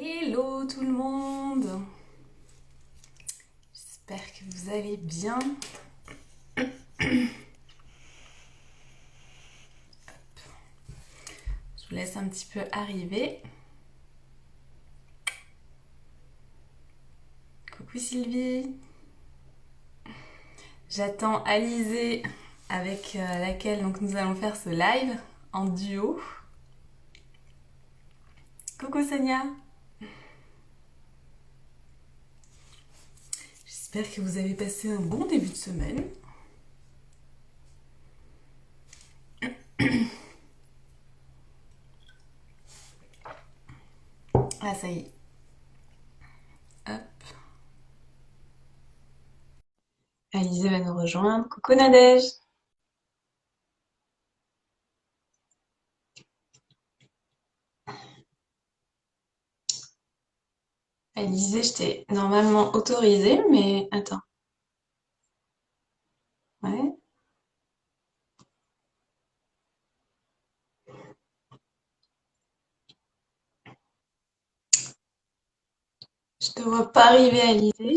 Hello tout le monde, j'espère que vous allez bien. Je vous laisse un petit peu arriver. Coucou Sylvie. J'attends Alizée avec laquelle donc, nous allons faire ce live en duo. Coucou Sonia. J'espère que vous avez passé un bon début de semaine. Ah ça y est. Hop. Alizée va nous rejoindre. Coucou Nadège. Alizée, je t'ai normalement autorisé, mais attends. Ouais. Je te vois pas arriver, Alizée.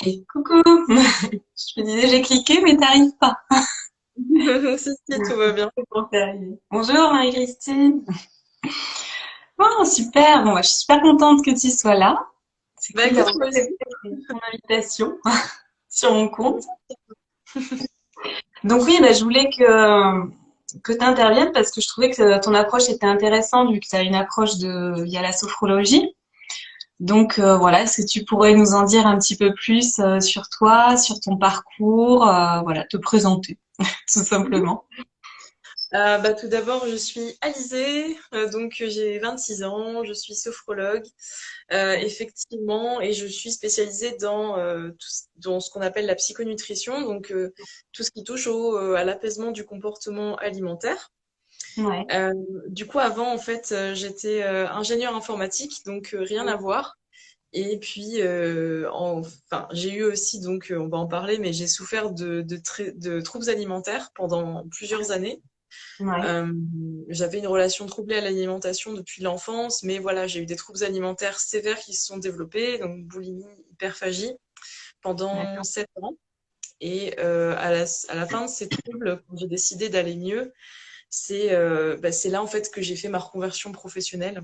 Allez, coucou. Je me disais, j'ai cliqué, mais t'arrives pas. Si, si, tout va bien. Comment t'es arrivée? Bonjour, Marie-Christine. Oh, super. Bon, bah, je suis super contente que tu sois là. C'est Bah cool écoute, d'avoir moi aussi. accepté ton invitation sur mon compte. Donc oui, bah, je voulais que tu interviennes parce que je trouvais que ton approche était intéressante vu que tu as une approche via la sophrologie. Donc voilà, est-ce que tu pourrais nous en dire un petit peu plus sur toi, sur ton parcours, voilà, te présenter tout simplement. Tout d'abord, je suis Alizée, j'ai 26 ans, je suis sophrologue, effectivement, et je suis spécialisée dans ce qu'on appelle la psychonutrition, tout ce qui touche à l'apaisement du comportement alimentaire. Ouais, Euh, du coup, avant, en fait, j'étais ingénieure informatique, rien à voir. Et puis, enfin, j'ai eu aussi, on va en parler, mais j'ai souffert de troubles alimentaires pendant plusieurs années. ouais, Euh, J'avais une relation troublée à l'alimentation depuis l'enfance, mais voilà, j'ai eu des troubles alimentaires sévères qui se sont développés, donc boulimie, hyperphagie, pendant d'accord. 7 ans. Et à la fin de ces troubles, quand j'ai décidé d'aller mieux, c'est là en fait que j'ai fait ma reconversion professionnelle.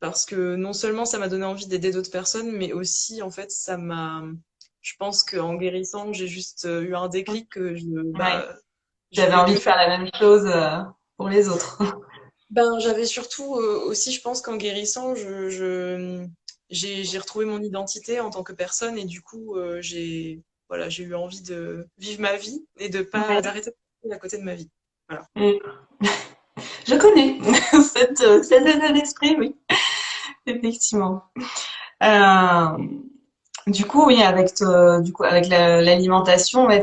Parce que non seulement ça m'a donné envie d'aider d'autres personnes, mais aussi en fait je pense qu'en guérissant, j'ai juste eu un déclic que Ouais, je j'avais voulais envie mieux de faire. faire la même chose pour les autres. J'avais surtout aussi, je pense qu'en guérissant, j'ai retrouvé mon identité en tant que personne et du coup, voilà, j'ai eu envie de vivre ma vie et de pas Ouais. d'arrêter de vivre à côté de ma vie. Voilà. Mm. Je connais cet état d'esprit, oui, effectivement. Euh, du coup, oui, du coup, avec l'alimentation, ouais,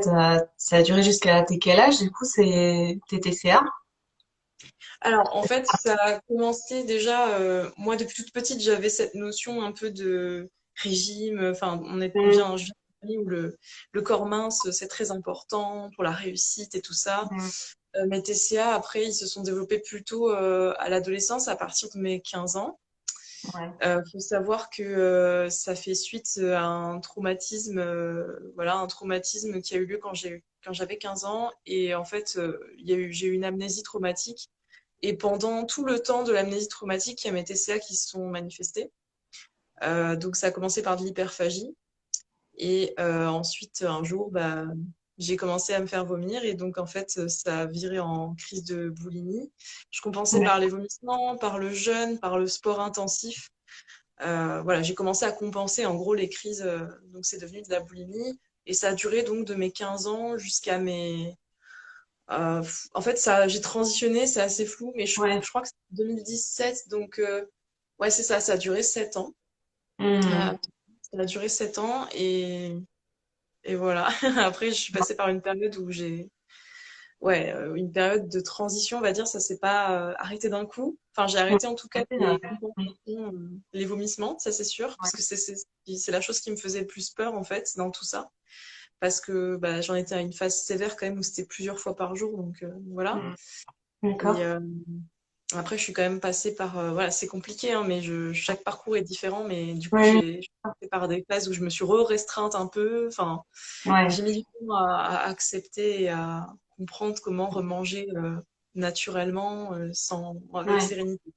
ça a duré jusqu'à tes quel âge? Du coup, c'est tes TCA? Alors, en fait, ça a commencé déjà, moi, depuis toute petite, j'avais cette notion un peu de régime. Enfin, Mm. je viens d'une famille où le corps mince, c'est très important pour la réussite et tout ça. Mm. Mes TCA, après, ils se sont développés plutôt à l'adolescence, à partir de mes 15 ans. Ouais, Faut savoir que ça fait suite à un traumatisme, voilà, un traumatisme qui a eu lieu quand j'avais 15 ans. Et en fait, j'ai eu une amnésie traumatique et pendant tout le temps de l'amnésie traumatique, il y a mes TCA qui se sont manifestés. Donc ça a commencé par de l'hyperphagie. Et ensuite, un jour, j'ai commencé à me faire vomir. Et donc, en fait, ça a viré en crise de boulimie. Je compensais par les d'accord. vomissements, par le jeûne, par le sport intensif. Voilà, j'ai commencé à compenser en gros les crises. Donc, c'est devenu de la boulimie. Et ça a duré donc de mes 15 ans jusqu'à mes en fait, j'ai transitionné, c'est assez flou, mais Ouais. je crois que c'est 2017, ouais, c'est ça, ça a duré 7 ans. Euh, Mm. Ça a duré 7 ans et voilà. Après, je suis passée par une période où une période de transition, on va dire, ça s'est pas arrêté d'un coup. Enfin, j'ai Mm. arrêté en tout cas Mm. les compensations, les vomissements, ça c'est sûr, parce que c'est la chose qui me faisait le plus peur en fait dans tout ça. Parce que j'en étais à une phase sévère quand même où c'était plusieurs fois par jour, voilà. Mm. Et, D'accord. Après, je suis quand même passée par, voilà, c'est compliqué, hein, mais chaque parcours est différent. Mais du coup, Oui, je suis passée par des phases où je me suis restreinte un peu. Enfin, ouais. j'ai mis du temps à accepter et à comprendre comment remanger naturellement, avec Ouais. sérénité.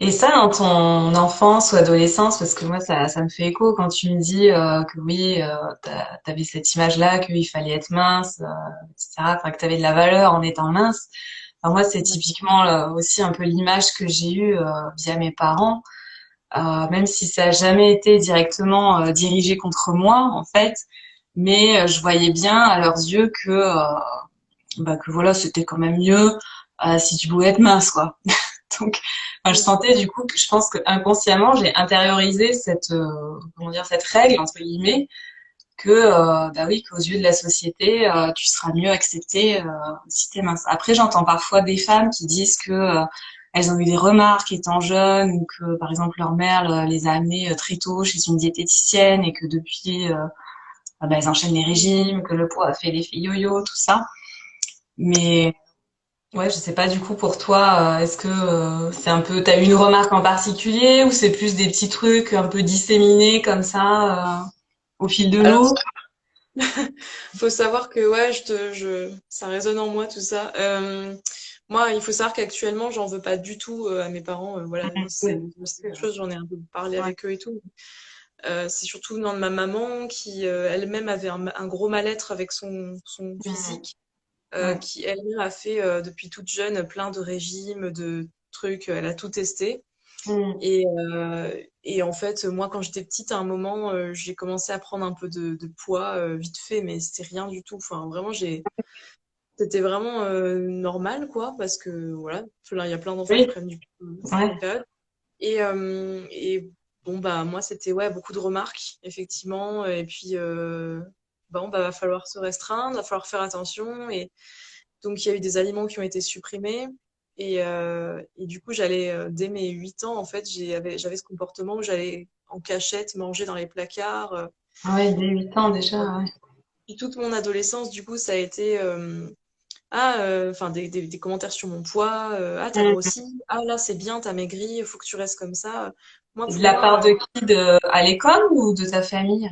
Et ça, dans ton enfance ou adolescence, parce que moi, ça me fait écho quand tu me dis que oui, t'avais cette image-là, qu'il fallait être mince, etc. Enfin, que t'avais de la valeur en étant mince. Enfin, moi, c'est Ouais. typiquement aussi un peu l'image que j'ai eue via mes parents, même si ça n'a jamais été directement dirigé contre moi, en fait. Mais je voyais bien à leurs yeux que voilà, c'était quand même mieux si tu pouvais être mince, quoi. Donc, enfin, je sentais du coup que je pense que inconsciemment j'ai intériorisé cette comment dire cette règle entre guillemets que bah oui qu'aux yeux de la société tu seras mieux accepté si t'es mince. Après j'entends parfois des femmes qui disent que elles ont eu des remarques étant jeunes ou que par exemple leur mère les a amenées très tôt chez une diététicienne et que depuis bah, elles enchaînent les régimes, que le poids a fait l'effet yo-yo, tout ça. Mais ouais, je sais pas du coup pour toi, est-ce que c'est un peu, t'as eu une remarque en particulier ou c'est plus des petits trucs un peu disséminés comme ça au fil de Alors, l'eau? faut savoir que ouais, ça résonne en moi tout ça. Moi, il faut savoir qu'actuellement, j'en veux pas du tout à mes parents. Voilà, Mhm. c'est quelque chose, j'en ai un peu parlé Ouais. avec eux et tout. C'est surtout dans ma maman qui elle-même avait un gros mal-être avec son Mhm. physique, Ouais. qui elle-même a fait depuis toute jeune plein de régimes, de trucs, elle a tout testé. Mhm. Et en fait, moi, quand j'étais petite, à un moment, j'ai commencé à prendre un peu de poids vite fait, mais c'était rien du tout. Enfin, vraiment, c'était vraiment normal, quoi, parce que voilà, enfin, il y a plein d'enfants qui Oui, prennent du poids à ouais. certaines périodes. Et bon, bah, moi, c'était ouais, beaucoup de remarques, effectivement. Et puis, bon, bah, va falloir se restreindre, va falloir faire attention. Et donc, il y a eu des aliments qui ont été supprimés. Et du coup, j'allais, dès mes 8 ans, en fait, j'avais ce comportement où j'allais en cachette manger dans les placards. Ah ouais, dès 8 ans déjà, ouais. Puis toute mon adolescence, du coup, ça a été enfin des commentaires sur mon poids, ah t'as Mhm. grossi, ah là c'est bien, t'as maigri, il faut que tu restes comme ça. Moi De pour la part moi, de qui, à l'école ou de ta famille?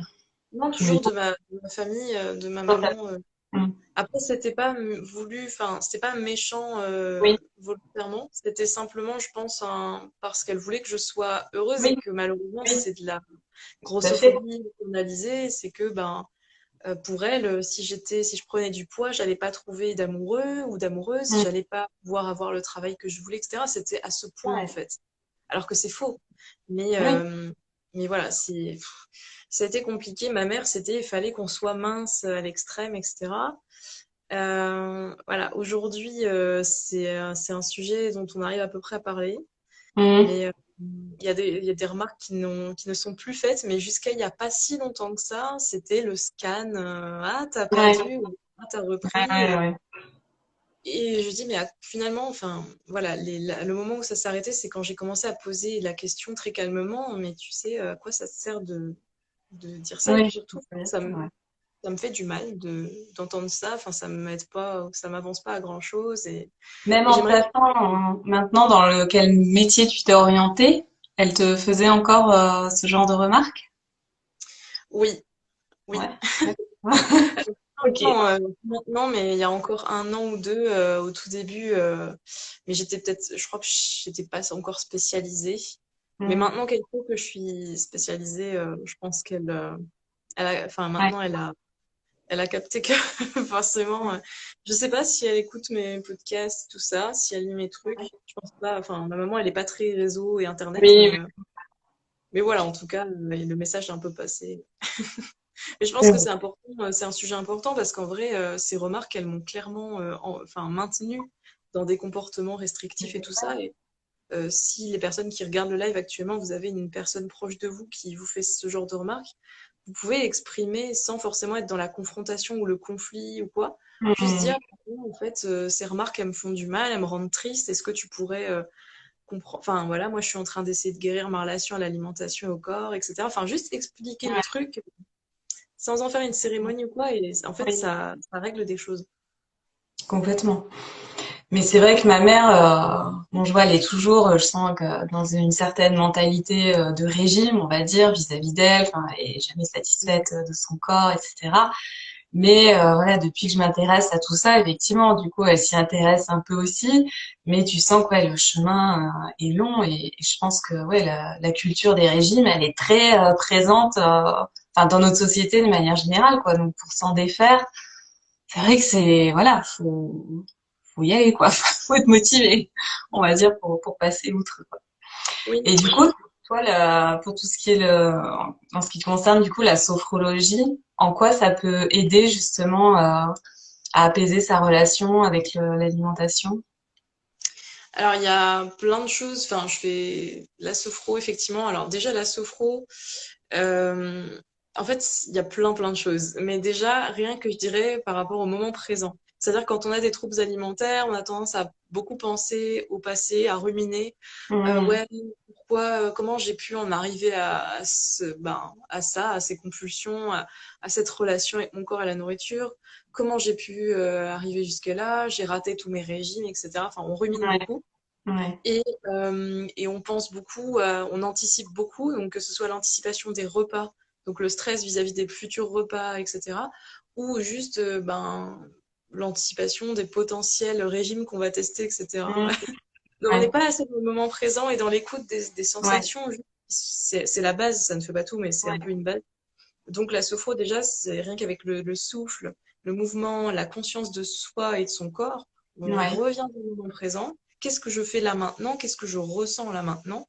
non Tu veux toujours dire? de ma famille, de ma Dans ta- maman. Mhm. Après c'était pas voulu, enfin c'était pas méchant Oui, volontairement, c'était simplement je pense parce qu'elle voulait que je sois heureuse et oui, que malheureusement oui, c'est de la tout à fait. grossophobie analysée, c'est que ben pour elle, si je prenais du poids, j'allais pas trouver d'amoureux ou d'amoureuse, Mhm. j'allais pas pouvoir avoir le travail que je voulais, etc. C'était à ce point, en Ouais. fait. Alors que c'est faux. Mais, Oui. euh, mais voilà, c'était compliqué. Ma mère, il fallait qu'on soit mince à l'extrême, etc. Voilà, aujourd'hui, c'est un sujet dont on arrive à peu près à parler. Mhm. Mais il y a des remarques qui ne sont plus faites, mais jusqu'à il n'y a pas si longtemps que ça, c'était le scan. Ah, t'as Ouais, perdu, ou ah, t'as ouais, repris. ouais, ouais. Et je dis, mais finalement, enfin, voilà, le moment où ça s'est arrêté, c'est quand j'ai commencé à poser la question très calmement, mais tu sais, à quoi ça sert de dire ça? Et Oui, puis surtout, ouais. ça me fait du mal d'entendre ça. Enfin, ça m'aide pas, ça m'avance pas à grand-chose. Même Et en j'aimerais. sachant maintenant dans quel métier tu t'es orienté, elle te faisait encore ce genre de remarques? Oui, oui. Ouais. Ok. Maintenant, mais il y a encore un an ou deux, au tout début, mais je crois que j'étais pas encore spécialisée. Mais Hmm. maintenant qu'elle sait que je suis spécialisée, je pense enfin, Ouais. maintenant, elle a capté que forcément, je sais pas si elle écoute mes podcasts, tout ça, si elle lit mes trucs. Je pense pas. Enfin, ma maman, elle est pas très réseau et internet, Oui, oui, mais voilà, en tout cas, le message est un peu passé. Mais je pense c'est que bon. c'est important, c'est un sujet important parce qu'en vrai, ces remarques, elles m'ont clairement enfin, maintenue dans des comportements restrictifs et tout ça. Et si les personnes qui regardent le live actuellement, vous avez une personne proche de vous qui vous fait ce genre de remarques, vous pouvez exprimer sans forcément être dans la confrontation ou le conflit ou quoi. Juste Hmm. dire, en fait, ces remarques, elles me font du mal, elles me rendent triste. Est-ce que tu pourrais comprendre. Enfin, voilà, moi, je suis en train d'essayer de guérir ma relation à l'alimentation et au corps, etc. Enfin, juste expliquer le Ouais, truc sans en faire une cérémonie ou quoi. Et en fait, oui, ça règle des choses. complètement. Mais c'est vrai que ma mère, bon, je vois, elle est toujours, je sens que dans une certaine mentalité de régime, on va dire, vis-à-vis d'elle, enfin, elle est jamais satisfaite de son corps, etc. Mais voilà, depuis que je m'intéresse à tout ça, effectivement, du coup, elle s'y intéresse un peu aussi. Mais tu sens que ouais, le chemin est long et je pense que ouais, la culture des régimes, elle est très présente, enfin, dans notre société de manière générale, quoi. Donc pour s'en défaire, c'est vrai que c'est voilà, faut y aller, quoi. Faut être motivé, on va dire, pour passer outre, quoi. Oui. Et du coup, toi, pour tout ce qui est en ce qui te concerne, du coup, la sophrologie, en quoi ça peut aider justement à apaiser sa relation avec l'alimentation? Alors, il y a plein de choses. Enfin, je fais la sophro, effectivement. Alors, déjà, la sophro, euh, en fait, il y a plein de choses. Mais déjà, rien que je dirais par rapport au moment présent. C'est-à-dire, quand on a des troubles alimentaires, on a tendance à beaucoup penser au passé, à ruminer. Mhm. Ouais, pourquoi, comment j'ai pu en arriver à ça, à ces compulsions, à cette relation avec mon corps et la nourriture? Comment j'ai pu arriver jusque-là? J'ai raté tous mes régimes, etc. Enfin, on rumine Ouais, beaucoup. ouais, Et on pense beaucoup, on anticipe beaucoup, donc que ce soit l'anticipation des repas, donc le stress vis-à-vis des futurs repas, etc., ou juste l'anticipation des potentiels régimes qu'on va tester, etc. mhm, Donc on n'est ouais, pas assez dans le moment présent et dans l'écoute des ouais, sensations. C'est la base, ça ne fait pas tout, mais c'est un peu ouais, une base. Donc la sophro, déjà, c'est rien qu'avec le souffle, le mouvement, la conscience de soi et de son corps, on ouais, revient dans le moment présent. Qu'est-ce que je fais là maintenant? Qu'est-ce que je ressens là maintenant?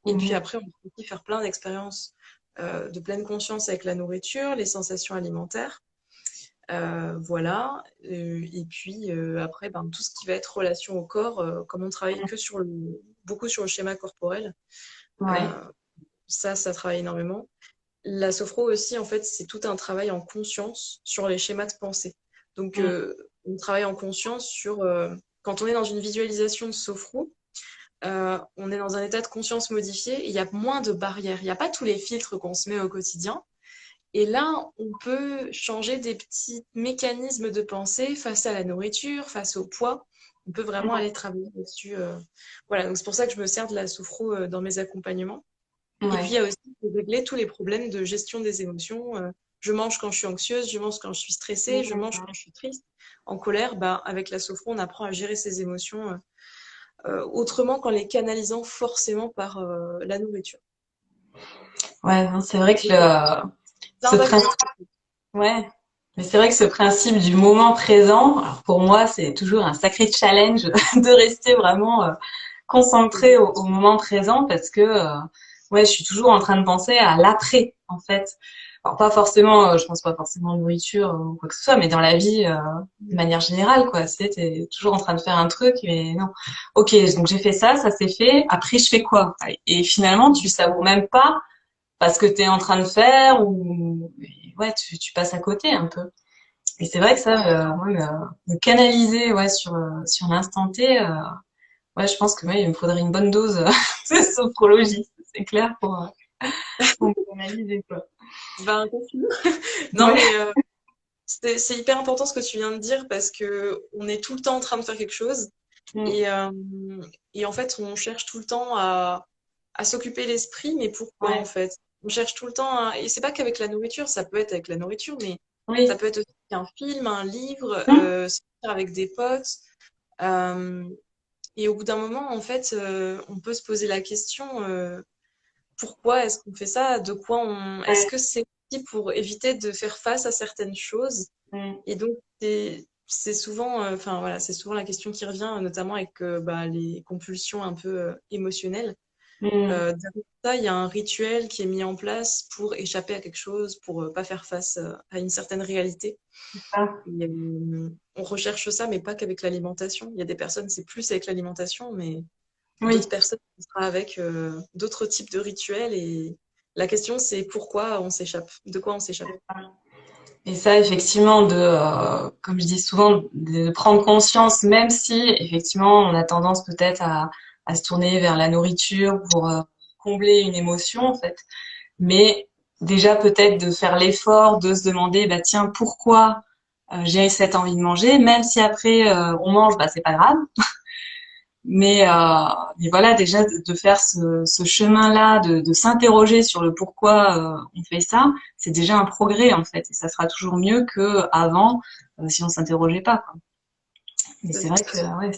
Et puis mhm, après, on peut aussi faire plein d'expériences de pleine conscience avec la nourriture, les sensations alimentaires. Voilà. Et puis après, ben, tout ce qui va être relation au corps, comme on travaille que beaucoup sur le schéma corporel, ouais, euh, ça travaille énormément. La sophro aussi, en fait, c'est tout un travail en conscience sur les schémas de pensée. Donc, mhm, on travaille en conscience sur quand on est dans une visualisation de sophro, on est dans un état de conscience modifié et il y a moins de barrières. Il n'y a pas tous les filtres qu'on se met au quotidien. Et là, on peut changer des petits mécanismes de pensée face à la nourriture, face au poids. On peut vraiment aller travailler là-dessus. Voilà, donc c'est pour ça que je me sers de la sophro dans mes accompagnements. Et puis, il y ouais, a aussi de régler tous les problèmes de gestion des émotions. Je mange quand je suis anxieuse, je mange quand je suis stressée, je mange quand je suis triste. En colère, bah, avec la sophro, on apprend à gérer ses émotions autrement qu'en les canalisant forcément par la nourriture. ouais, non, c'est vrai que Et c'est ce plein principe, d'axes. ouais, mais c'est vrai que ce principe du moment présent, alors pour moi, c'est toujours un sacré challenge de rester vraiment concentrée au moment présent parce que ouais, je suis toujours en train de penser à l'après en fait. Alors pas forcément, je pense pas forcément nourriture ou quoi que ce soit, mais dans la vie de manière générale quoi. C'est t'es toujours en train de faire un truc, mais non. Ok, donc j'ai fait ça, ça s'est fait. Après je fais quoi? Et finalement tu savoures même pas parce que t'es en train de faire ou ouais tu passes à côté un peu. Et c'est vrai que ça, ouais, me canaliser ouais sur l'instant T. Ouais, je pense que ouais, il me faudrait une bonne dose de sophrologie, c'est clair, pour me canaliser, quoi. Ben, continue. Non, Ouais. mais c'est hyper important ce que tu viens de dire parce que on est tout le temps en train de faire quelque chose Mm. et, euh, et en fait, on cherche tout le temps à s'occuper l'esprit, mais pourquoi en Ouais. fait? On cherche tout le temps et c'est pas qu'avec la nourriture, ça peut être avec la nourriture, mais ça Oui. peut être aussi un film, un livre, Mm. sortir avec des potes. euh, et au bout d'un moment, en fait, on peut se poser la question, pourquoi est-ce qu'on fait ça? Est-ce Ouais. que c'est aussi pour éviter de faire face à certaines choses? Mm. Et donc, c'est souvent, enfin voilà, c'est souvent la question qui revient, notamment avec bah, les compulsions un peu émotionnelles. Mm. Derrière ça, il y a un rituel qui est mis en place pour échapper à quelque chose, pour pas faire face à une certaine réalité. Ah. Et, on recherche ça, mais pas qu'avec l'alimentation. Il y a des personnes, c'est plus avec l'alimentation, mais d'autres Oui. personnes, ce sera avec d'autres types de rituels. Et la question, c'est pourquoi on s'échappe, de quoi on s'échappe. Et ça, effectivement, comme je dis souvent, de prendre conscience, même si, effectivement, on a tendance peut-être à se tourner vers la nourriture pour combler une émotion, en fait. Mais déjà, peut-être de faire l'effort de se demander, bah tiens, pourquoi j'ai cette envie de manger, même si après on mange, bah c'est pas grave. Mais voilà, déjà de faire ce chemin-là, de s'interroger sur le pourquoi on fait ça, c'est déjà un progrès en fait, et ça sera toujours mieux que avant si on s'interrogeait pas, quoi. Mais c'est vrai que ouais,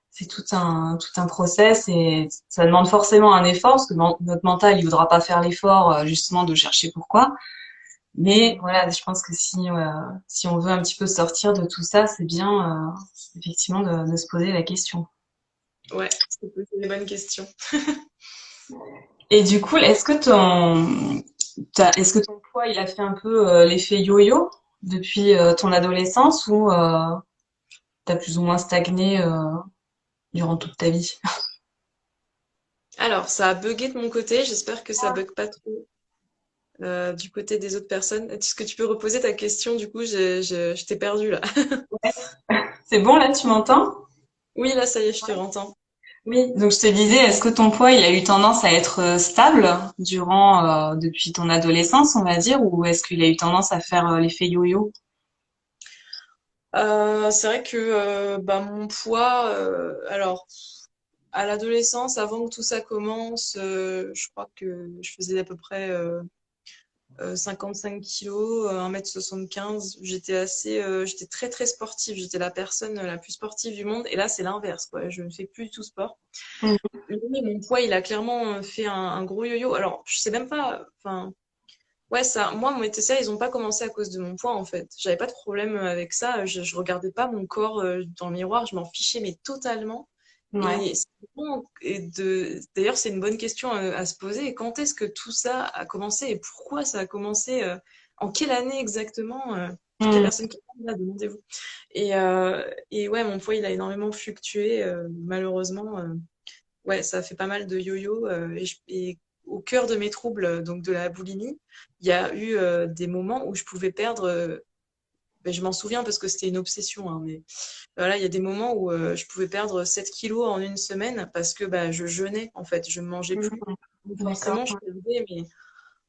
c'est tout un process et ça demande forcément un effort parce que notre mental il voudra pas faire l'effort justement de chercher pourquoi. Mais voilà, je pense que si on veut un petit peu sortir de tout ça, c'est bien effectivement de se poser la question. Ouais, c'est des bonnes questions. Et du coup, est-ce que ton poids il a fait un peu l'effet yo-yo depuis ton adolescence ou t'as plus ou moins stagné durant toute ta vie? Alors, ça a bugué de mon côté. J'espère que ça bug pas trop du côté des autres personnes. Est-ce que tu peux reposer ta question? Du coup, je t'ai perdu là. C'est bon là, tu m'entends? Oui, là, ça y est, je te rentends. Oui, donc je te disais, est-ce que ton poids il a eu tendance à être stable depuis ton adolescence, on va dire, ou est-ce qu'il a eu tendance à faire l'effet yo-yo? C'est vrai que bah, mon poids, alors à l'adolescence, avant que tout ça commence, je crois que je faisais à peu près 55 kilos, 1,75 m. J'étais très très sportive. J'étais la personne la plus sportive du monde. Et là, c'est l'inverse, quoi. Je ne fais plus du tout sport. Mhm. Mais mon poids, il a clairement fait un gros yo-yo. Alors, je sais même pas, enfin, ouais, ça, moi, mon TCA, ils ont pas commencé à cause de mon poids, en fait. J'avais pas de problème avec ça. Je regardais pas mon corps dans le miroir. Je m'en fichais, mais totalement. Ouais. Et d'ailleurs, c'est une bonne question à se poser. Quand est-ce que tout ça a commencé et pourquoi ça a commencé en quelle année exactement toutes les Mhm. personnes qui parlent là, demandez-vous. Et ouais, mon poids, il a énormément fluctué, malheureusement. Ouais, ça a fait pas mal de yo-yo. Et au cœur de mes troubles, donc de la boulimie, il y a eu des moments où je pouvais perdre. Ben, je m'en souviens parce que c'était une obsession, hein, mais voilà, il y a des moments où je pouvais perdre 7 kilos en une semaine parce que bah, je jeûnais, en fait, je ne mangeais plus. Mhm. Donc D'accord. forcément, je perdais,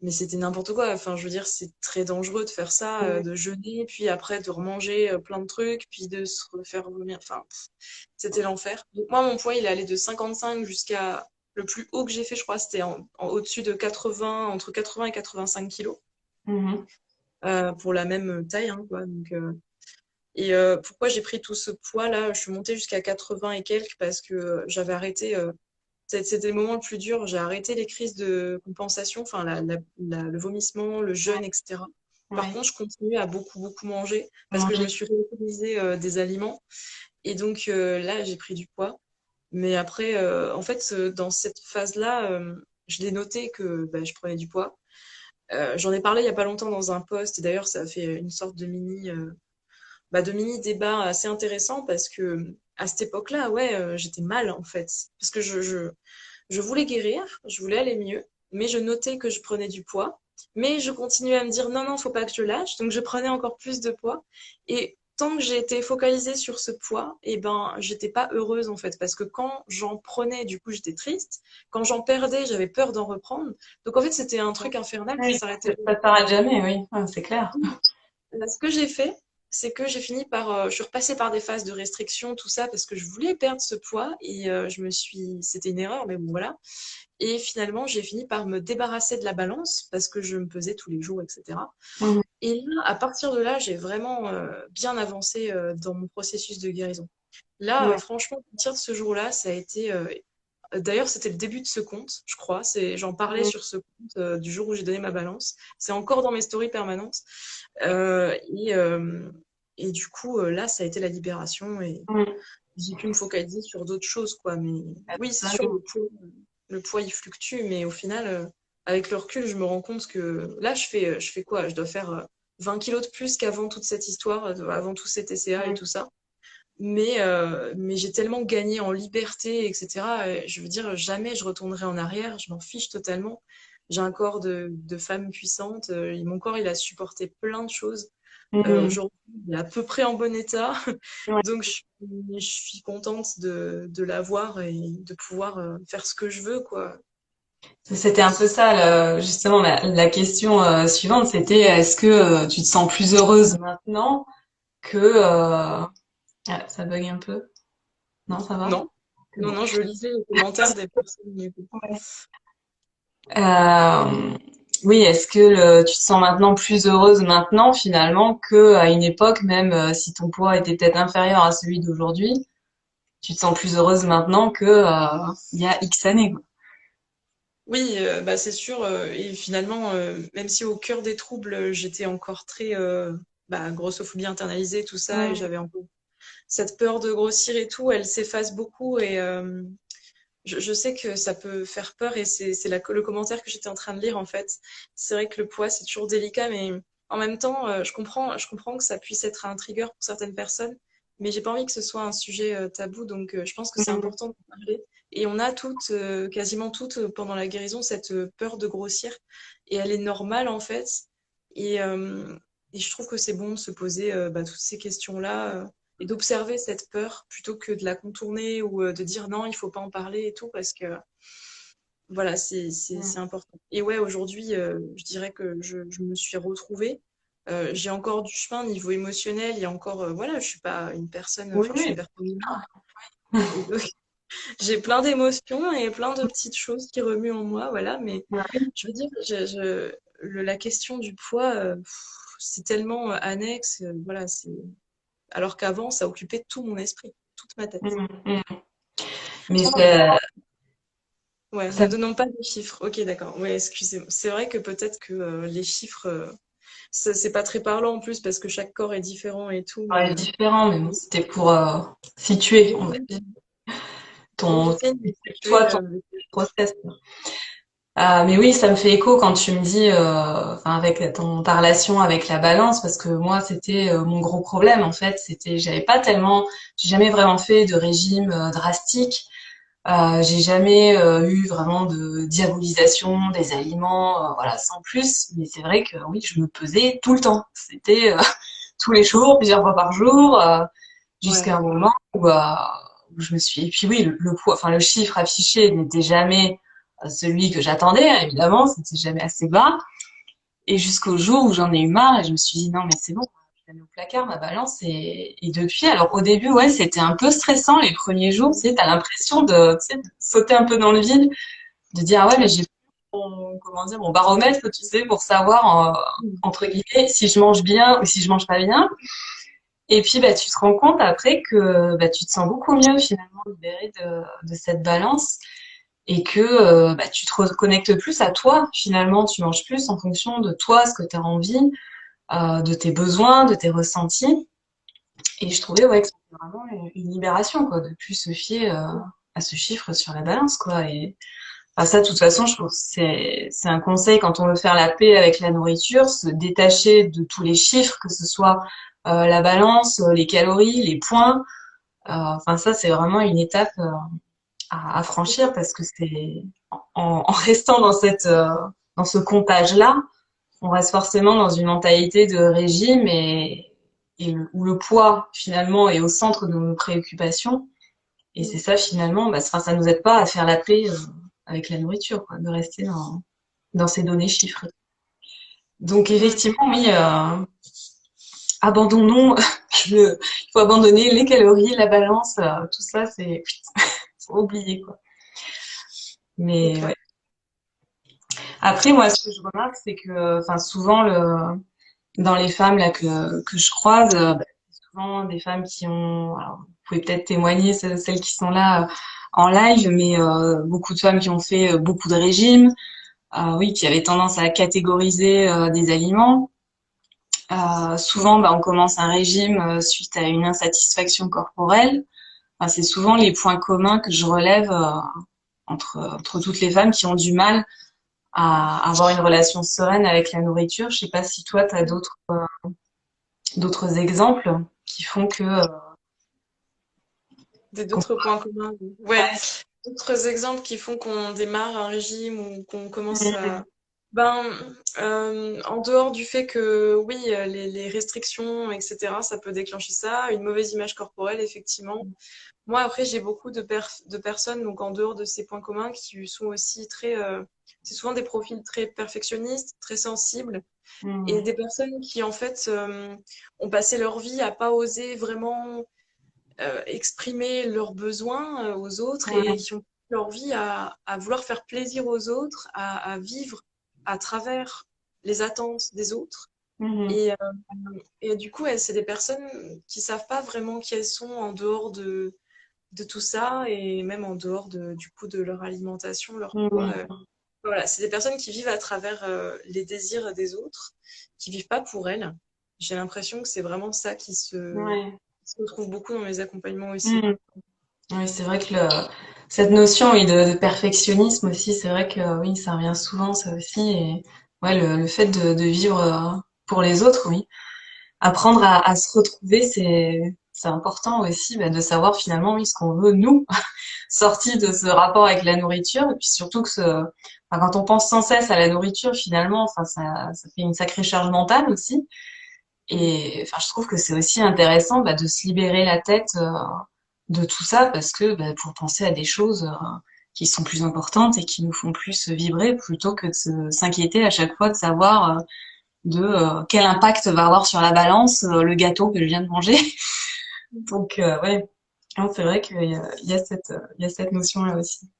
mais c'était n'importe quoi. Enfin, je veux dire, c'est très dangereux de faire ça, Ouais. de jeûner, puis après de remanger plein de trucs, puis de se refaire vomir. Enfin, c'était l'enfer. Donc moi, mon poids, il est allé de 55 jusqu'à le plus haut que j'ai fait, je crois, c'était au-dessus de 80, entre 80 et 85 kilos, Mhm. pour la même taille, hein, quoi. Donc, et pourquoi j'ai pris tout ce poids-là? Je suis montée jusqu'à 80 et quelques parce que j'avais arrêté. C'était le moment le plus dur. J'ai arrêté les crises de compensation, enfin le vomissement, le jeûne, etc. Par Ouais. contre, je continuais à beaucoup, beaucoup manger parce que je me Manger. suis réutilisé des aliments. Et donc là, j'ai pris du poids. Mais après, en fait, dans cette phase-là, je l'ai noté que bah, je prenais du poids. J'en ai parlé il y a pas longtemps dans un post. Et d'ailleurs, ça a fait une sorte de mini débat assez intéressant parce que à cette époque-là, ouais, j'étais mal en fait. Parce que je voulais guérir, je voulais aller mieux, mais je notais que je prenais du poids. Mais je continuais à me dire non, non, faut pas que je lâche. Donc je prenais encore plus de poids. Et tant que j'ai été focalisée sur ce poids, eh ben, j'étais pas heureuse en fait. Parce que quand j'en prenais, du coup, j'étais triste. Quand j'en perdais, j'avais peur d'en reprendre. Donc en fait, c'était un truc infernal qui Oui, s'arrêtait ça s'arrête jamais, oui. Ah, c'est clair. ce que j'ai fait, c'est que j'ai fini par, je suis repassée par des phases de restriction, tout ça, parce que je voulais perdre ce poids et c'était une erreur, mais bon voilà. Et finalement, j'ai fini par me débarrasser de la balance parce que je me pesais tous les jours, etc. Mhm. Et là, à partir de là, j'ai vraiment bien avancé dans mon processus de guérison. Là, Ouais. franchement, à partir de ce jour-là, ça a été. D'ailleurs, c'était le début de ce compte, je crois. J'en parlais Mhm. sur ce compte du jour où j'ai donné ma balance. C'est encore dans mes stories permanentes. Et, du coup, là, ça a été la libération et Mhm. j'ai pu me focaliser sur d'autres choses, quoi. Mais oui, c'est sûr, Totalement. le poids, il fluctue, mais au final, avec le recul, je me rends compte que là, je fais quoi? Je dois faire 20 kilos de plus qu'avant toute cette histoire, avant tout ces TCA et Mhm. tout ça. Mais j'ai tellement gagné en liberté, etc. Je veux dire, jamais je retournerai en arrière. Je m'en fiche totalement. J'ai un corps de femme puissante. Mon corps, il a supporté plein de choses. Mhm. Aujourd'hui, il est à peu près en bon état. Ouais. Donc, je suis contente de l'avoir et de pouvoir faire ce que je veux, quoi. C'était un peu ça, justement, la question suivante, c'était est-ce que tu te sens plus heureuse maintenant que ah, ça bug un peu. Non, ça va? Non, C'est non, bon. non, je lisais les commentaires des personnes. Mais bon. Ouais. Oui, est-ce que tu te sens maintenant plus heureuse maintenant finalement que à une époque, même si ton poids était peut-être inférieur à celui d'aujourd'hui, tu te sens plus heureuse maintenant que il y a X années, quoi. Oui, bah, c'est sûr. Et finalement, même si au cœur des troubles, j'étais encore très bah, grossophobie internalisée, tout ça, et Mm. j'avais un peu cette peur de grossir et tout, elle s'efface beaucoup. Et je sais que ça peut faire peur, et c'est le commentaire que j'étais en train de lire en fait. C'est vrai que le poids, c'est toujours délicat, mais en même temps, je comprends que ça puisse être un trigger pour certaines personnes, mais j'ai pas envie que ce soit un sujet tabou, donc je pense que c'est Mm. important de parler. Et on a toutes, quasiment toutes, pendant la guérison, cette peur de grossir, et elle est normale en fait. Et, euh, et je trouve que c'est bon de se poser bah, toutes ces questions-là. Et d'observer cette peur plutôt que de la contourner ou de dire non, il faut pas en parler et tout, parce que voilà, c'est Mm. important. Et ouais, aujourd'hui, je dirais que je me suis retrouvée. J'ai encore du chemin au niveau émotionnel. Il y a encore, voilà, je suis pas une personne, Oui, enfin, je suis une oui. personne humaine. Et donc, j'ai plein d'émotions et plein de petites choses qui remuent en moi, voilà. Mais Ouais. je veux dire, la question du poids, c'est tellement annexe, voilà, c'est alors qu'avant, ça occupait tout mon esprit, toute ma tête. Mm. Mm. Mais Toi, ouais, ne ça donnons pas de chiffres. Ok, d'accord. Ouais, excusez-moi. C'est vrai que peut-être que les chiffres, c'est pas très parlant en plus parce que chaque corps est différent et tout, mais paraît différent, mais bon, c'était pour situer, on va éviter, dire, ton, éviter de situer. toi, ton process. Mais oui, ça me fait écho quand tu me dis, enfin, avec ta relation avec la balance, parce que moi, c'était mon gros problème en fait. J'avais pas tellement, j'ai jamais vraiment fait de régime drastique. J'ai jamais eu vraiment de diabolisation des aliments, voilà, sans plus. Mais c'est vrai que oui, je me pesais tout le temps. C'était tous les jours, plusieurs fois par jour, Ouais, jusqu'à un moment où je me suis. Et puis oui, le poids, enfin le chiffre affiché n'était jamais celui que j'attendais, hein, évidemment, c'était jamais assez bas. Et jusqu'au jour où j'en ai eu marre et je me suis dit non mais c'est bon, je la mets au placard ma balance et depuis. Alors au début ouais c'était un peu stressant les premiers jours, tu sais, t'as l'impression tu sais, de sauter un peu dans le vide, de dire ah ouais mais j'ai comment dire mon baromètre tu sais pour savoir entre guillemets si je mange bien ou si je mange pas bien. Et puis, bah, tu te rends compte après que bah, tu te sens beaucoup mieux finalement libéré de cette balance et que bah, tu te reconnectes plus à toi finalement. Tu manges plus en fonction de toi, ce que tu as envie, de tes besoins, de tes ressentis. Et je trouvais ouais, que c'était vraiment une libération quoi, de plus se fier à ce chiffre sur la balance quoi. Et enfin, ça, de toute façon, je trouve que c'est un conseil quand on veut faire la paix avec la nourriture, se détacher de tous les chiffres, que ce soit la balance, les calories, les points. Enfin, ça, c'est vraiment une étape à franchir parce que c'est en restant dans dans ce comptage-là, on reste forcément dans une mentalité de régime où le poids finalement est au centre de nos préoccupations. Et c'est ça finalement, bah, ça nous aide pas à faire la paix avec la nourriture, quoi, de rester dans ces données chiffrées. Donc ouais, effectivement, oui, abandonnons, il faut abandonner les calories, la balance, tout ça, c'est faut oublier quoi. c'est Mais clair. ouais. Après, moi, ce que je remarque, c'est que, enfin, souvent dans les femmes là que je croise, bah, c'est souvent des femmes qui ont, alors, vous pouvez peut-être témoigner celles qui sont là en live, mais beaucoup de femmes qui ont fait beaucoup de régimes, oui, qui avaient tendance à catégoriser des aliments. Souvent, bah, on commence un régime suite à une insatisfaction corporelle. Enfin, c'est souvent les points communs que je relève entre toutes les femmes qui ont du mal à avoir une relation sereine avec la nourriture. Je sais pas si toi, tu as d'autres exemples qui font que qu'on- D'autres points communs. Ouais, ouais. d'autres exemples qui font qu'on démarre un régime ou qu'on commence Mhm. à. Ben, en dehors du fait que, oui, les restrictions, etc., ça peut déclencher ça, une mauvaise image corporelle, effectivement. Moi, après, j'ai beaucoup de personnes, donc en dehors de ces points communs, qui sont aussi très. C'est souvent des profils très perfectionnistes, très sensibles. et Mhm. des personnes qui en fait ont passé leur vie à pas oser vraiment exprimer leurs besoins aux autres et Ouais. qui ont leur vie à vouloir faire plaisir aux autres, à vivre à travers les attentes des autres. Mhm. Et, et du coup, c'est des personnes qui savent pas vraiment qui elles sont en dehors de tout ça et même en dehors du coup de leur alimentation, leur poids. Mhm. Voilà, c'est des personnes qui vivent à travers les désirs des autres, qui vivent pas pour elles. J'ai l'impression que c'est vraiment ça Ouais. qui se retrouve beaucoup dans mes accompagnements aussi. Mhm. Oui, c'est vrai que cette notion, oui, de perfectionnisme aussi, c'est vrai que oui, ça revient souvent, ça aussi. Et ouais, le fait de vivre pour les autres, oui. Apprendre à se retrouver, c'est important aussi, bah, de savoir finalement, oui, ce qu'on veut, nous, sorti de ce rapport avec la nourriture. Et puis surtout que enfin, quand on pense sans cesse à la nourriture, finalement, enfin, ça fait une sacrée charge mentale aussi. Et enfin, je trouve que c'est aussi intéressant, bah, de se libérer la tête de tout ça parce que bah, pour penser à des choses qui sont plus importantes et qui nous font plus vibrer plutôt que de s'inquiéter à chaque fois de savoir quel impact va avoir sur la balance le gâteau que je viens de manger. Donc ouais, non, c'est vrai il y a cette notion-là aussi.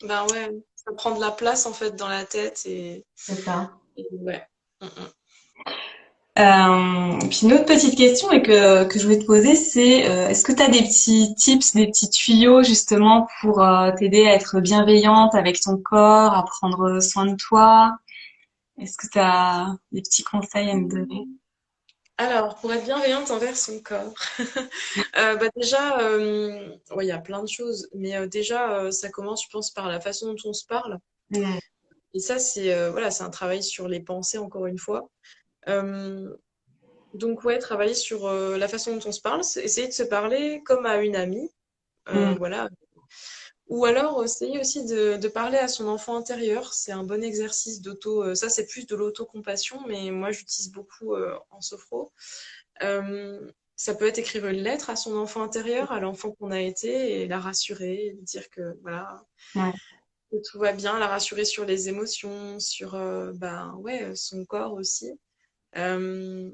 Ben ouais, ça prend de la place en fait dans la tête C'est ça. et ouais. Mm, mm. Puis une autre petite question et que je voulais te poser, c'est est-ce que tu as des petits tips, des petits tuyaux justement pour t'aider à être bienveillante avec ton corps, à prendre soin de toi? Est-ce que tu as des petits conseils à me donner? Alors, pour être bienveillante envers son corps, bah déjà, ouais, il y a plein de choses, mais déjà, ça commence, je pense, par la façon dont on se parle. Mm. Et ça, voilà, c'est un travail sur les pensées, encore une fois. Euh, donc, ouais, travailler sur la façon dont on se parle, c'est essayer de se parler comme à une amie, Mm. voilà. Ou alors, essayer aussi de parler à son enfant intérieur. C'est un bon exercice d'auto. Ça, c'est plus de l'autocompassion, mais moi, j'utilise beaucoup en sophro. Ça peut être écrire une lettre à son enfant intérieur, à l'enfant qu'on a été, et la rassurer, lui dire que voilà, Ouais. que tout va bien, la rassurer sur les émotions, sur ben ouais, son corps aussi. Euh,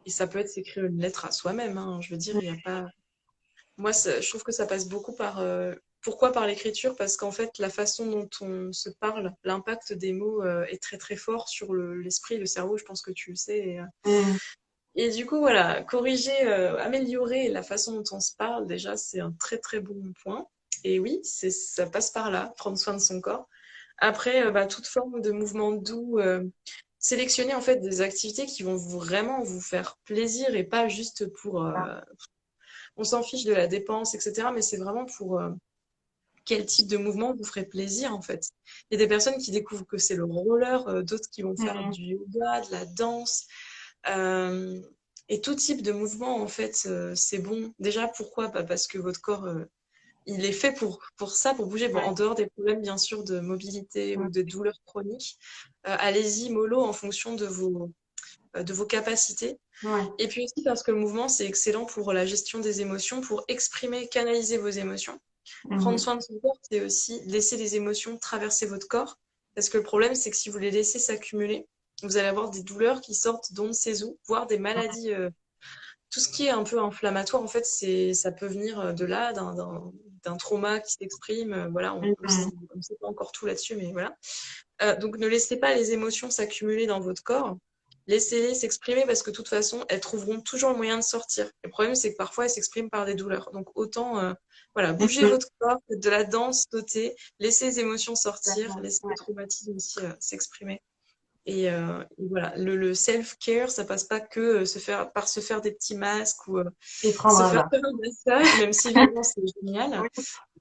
et ça peut être s'écrire une lettre à soi-même, hein. Je veux dire, il n'y a pas. Moi, je trouve que ça passe beaucoup par. Pourquoi par l'écriture? Parce qu'en fait, la façon dont on se parle, l'impact des mots est très très fort sur l'esprit, le cerveau. Je pense que tu le sais. Mm. Et du coup, voilà, corriger, améliorer la façon dont on se parle, déjà, c'est un très très bon point. Et oui, ça passe par là, prendre soin de son corps. Après, bah, toute forme de mouvement doux, sélectionner en fait des activités qui vont vraiment vous faire plaisir et pas juste pour. On s'en fiche de la dépense, etc. Mais c'est vraiment pour quel type de mouvement vous ferait plaisir en fait. Il y a des personnes qui découvrent que c'est le roller, d'autres qui vont faire Mm. du yoga, de la danse. Euh, et tout type de mouvement, en fait, c'est bon. Déjà, pourquoi? Bah, parce que votre corps, il est fait pour ça, pour bouger. Bon, en Ouais. dehors des problèmes, bien sûr, de mobilité ou Mm. de douleurs chroniques, allez-y, mollo, en fonction de vos capacités. Ouais. Et puis aussi parce que le mouvement, c'est excellent pour la gestion des émotions, pour exprimer, canaliser vos émotions. Prendre Mhm. soin de son corps, c'est aussi laisser les émotions traverser votre corps. Parce que le problème, c'est que si vous les laissez s'accumuler, vous allez avoir des douleurs qui sortent d'on ne sait où, voire des maladies. Tout ce qui est un peu inflammatoire, en fait, ça peut venir de là, d'un trauma qui s'exprime. Voilà, Mhm. on ne sait pas encore tout là-dessus, mais voilà. Donc, ne laissez pas les émotions s'accumuler dans votre corps. Laissez-les s'exprimer parce que de toute façon, elles trouveront toujours le moyen de sortir. Le problème, c'est que parfois, elles s'expriment par des douleurs. Donc, autant voilà, bougez Mhm. votre corps, faites de la danse, sautez, laissez les émotions sortir, D'accord. laissez Ouais. le traumatisme aussi s'exprimer. Et voilà, le self-care, ça passe pas que par se faire des petits masques ou Et prendre se un faire bain. faire un massage, même si évidemment c'est génial.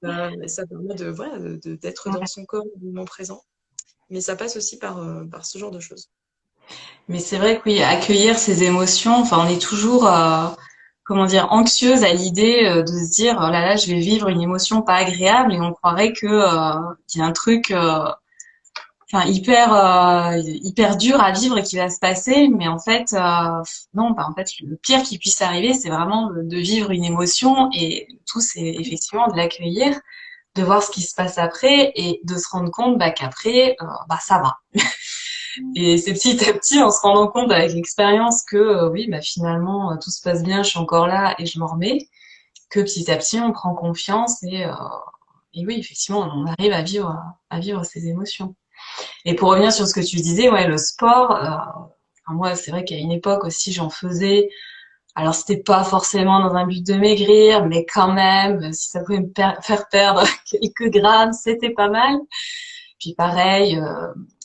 Mais ça permet voilà, d'être dans son corps au moment présent. Mais ça passe aussi par ce genre de choses. Mais c'est vrai que oui, accueillir ses émotions, enfin, on est toujours, comment dire, anxieuse à l'idée de se dire, oh là là, je vais vivre une émotion pas agréable et on croirait que qu'il y a un truc, enfin, hyper dur à vivre et qui va se passer. Mais en fait, non, bah, en fait, le pire qui puisse arriver, c'est vraiment de vivre une émotion et le tout, c'est effectivement de l'accueillir, de voir ce qui se passe après et de se rendre compte bah, qu'après, bah, ça va. Et c'est petit à petit, en se rendant compte avec l'expérience que oui, bah finalement, tout se passe bien, je suis encore là et je m'en remets, que petit à petit, on prend confiance et oui, effectivement, on arrive à vivre ses émotions. Et pour revenir sur ce que tu disais, ouais, le sport, enfin, moi, c'est vrai qu'à une époque aussi, j'en faisais. Alors, c'était pas forcément dans un but de maigrir, mais quand même, si ça pouvait faire perdre quelques grammes, c'était pas mal. Puis pareil,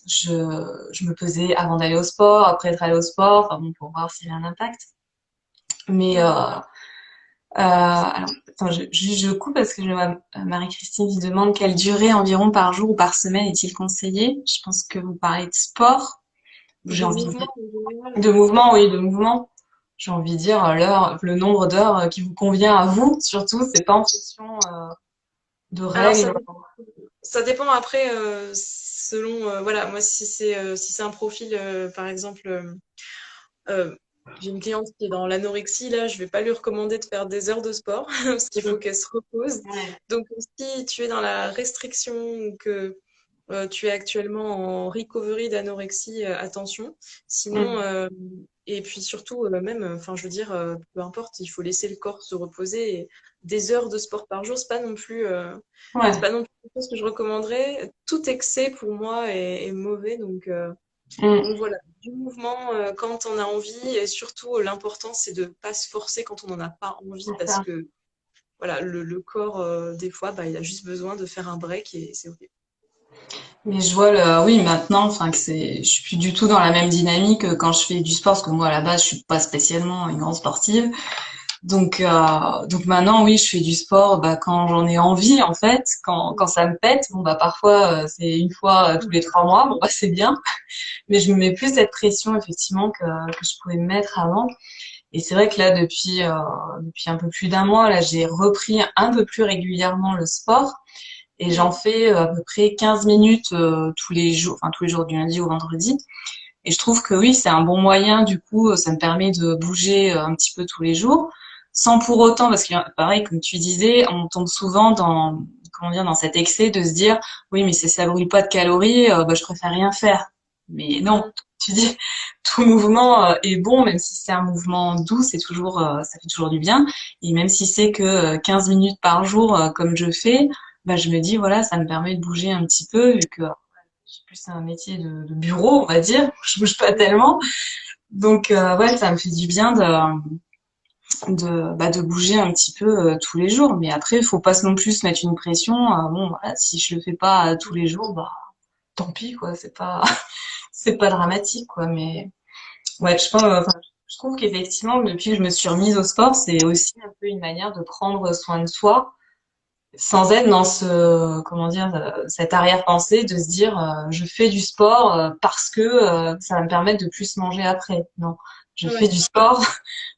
je me pesais avant d'aller au sport, après être allé au sport, enfin bon, pour voir s'il y avait un impact. Mais Mhm. alors, attends, je coupe parce que je vois Marie-Christine qui demande quelle durée environ par jour ou par semaine est-il conseillé. Je pense que vous parlez de sport. J'ai De envie de dire mouvement en général. de mouvement, oui, de mouvement. J'ai envie de dire l'heure, le nombre d'heures qui vous convient à vous. Surtout, c'est pas en fonction de Alors règles. ça dépend après selon voilà moi si c'est un profil par exemple euh, j'ai une cliente qui est dans l'anorexie là je vais pas lui recommander de faire des heures de sport parce qu'il faut qu'elle se repose. Ouais. Donc si tu es dans la restriction ou que tu es actuellement en recovery d'anorexie, attention. Sinon, Mm. et puis surtout, même, enfin, je veux dire, peu importe, il faut laisser le corps se reposer. Et des heures de sport par jour, c'est Ouais. pas non plus quelque chose que je recommanderais. Tout excès pour moi est mauvais. Mm. Donc voilà, du mouvement quand on a envie. Et surtout, l'important, c'est de pas se forcer quand on n'en a pas envie C'est parce ça. que voilà, le corps, des fois, bah, il a juste besoin de faire un break et c'est OK. Mais je vois oui, maintenant, enfin, je suis plus du tout dans la même dynamique que quand je fais du sport, parce que moi, à la base, je suis pas spécialement une grande sportive. Donc maintenant, oui, je fais du sport, bah, quand j'en ai envie, en fait, quand ça me pète. Bon, bah, parfois, c'est une fois tous les 3 mois. Bon, bah, c'est bien. Mais je me mets plus cette pression, effectivement, que je pouvais me mettre avant. Et c'est vrai que là, depuis un peu plus d'un mois, là, j'ai repris un peu plus régulièrement le sport. Et j'en Mm. fais à peu près 15 minutes tous les jours, enfin tous les jours du lundi au vendredi. Et je trouve que oui, c'est un bon moyen, du coup, ça me permet de bouger un petit peu tous les jours, sans pour autant, parce que pareil, comme tu disais, on tombe souvent dans, comment dire, dans cet excès de se dire, oui, mais si ça brûle pas de calories, bah, je préfère rien faire. Mais non, Mm. tu dis, tout mouvement est bon, même si c'est un mouvement doux, ça fait toujours du bien. Et même si c'est que 15 minutes par jour, comme je fais, bah, je me dis, voilà, ça me permet de bouger un petit peu, vu que j'ai plus un métier de bureau, on va dire. Je bouge pas tellement. Donc, ouais, ça me fait du bien de bouger un petit peu tous les jours. Mais après, il faut pas non plus se mettre une pression. Bon, voilà, si je le fais pas tous les jours, bah, tant pis, quoi. C'est pas dramatique, quoi. Mais, ouais, je trouve qu'effectivement, depuis que je me suis remise au sport, c'est aussi un peu une manière de prendre soin de soi sans être dans comment dire, cette arrière-pensée de se dire, je fais du sport parce que ça va me permettre de plus manger après. Non, je fais Ouais. du sport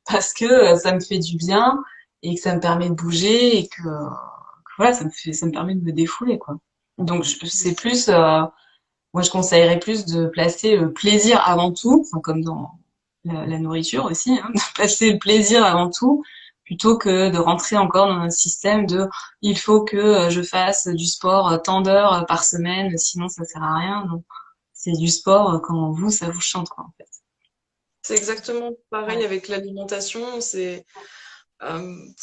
parce que ça me fait du bien et que ça me permet de bouger et que voilà, ça me permet de me défouler, quoi. Donc c'est plus, moi je conseillerais plus de placer le plaisir avant tout, enfin, comme dans la nourriture aussi, hein, de placer le plaisir avant tout, plutôt que de rentrer encore dans un système de il faut que je fasse du sport tant d'heures par semaine, sinon ça sert à rien. Non, c'est du sport quand vous ça vous chante, quoi, en fait. C'est exactement pareil Ouais, avec l'alimentation.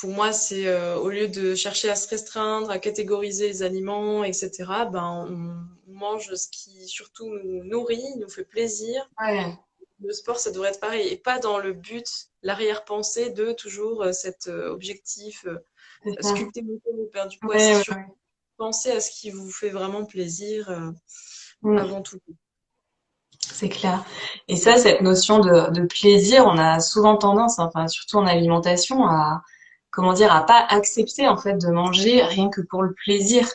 Pour moi, c'est au lieu de chercher à se restreindre, à catégoriser les aliments, etc. Ben, on mange ce qui surtout nous nourrit, nous fait plaisir. ouais, Le sport, ça devrait être pareil et pas dans le but, l'arrière-pensée de toujours cet objectif, c'est ça. sculpter mon corps ou perdre du poids. C'est Ouais, ouais, surtout ouais. penser à ce qui vous fait vraiment plaisir Mm. avant tout. C'est clair. Et ça, cette notion de plaisir, on a souvent tendance, enfin surtout en alimentation, à comment dire, à pas accepter en fait de manger rien que pour le plaisir.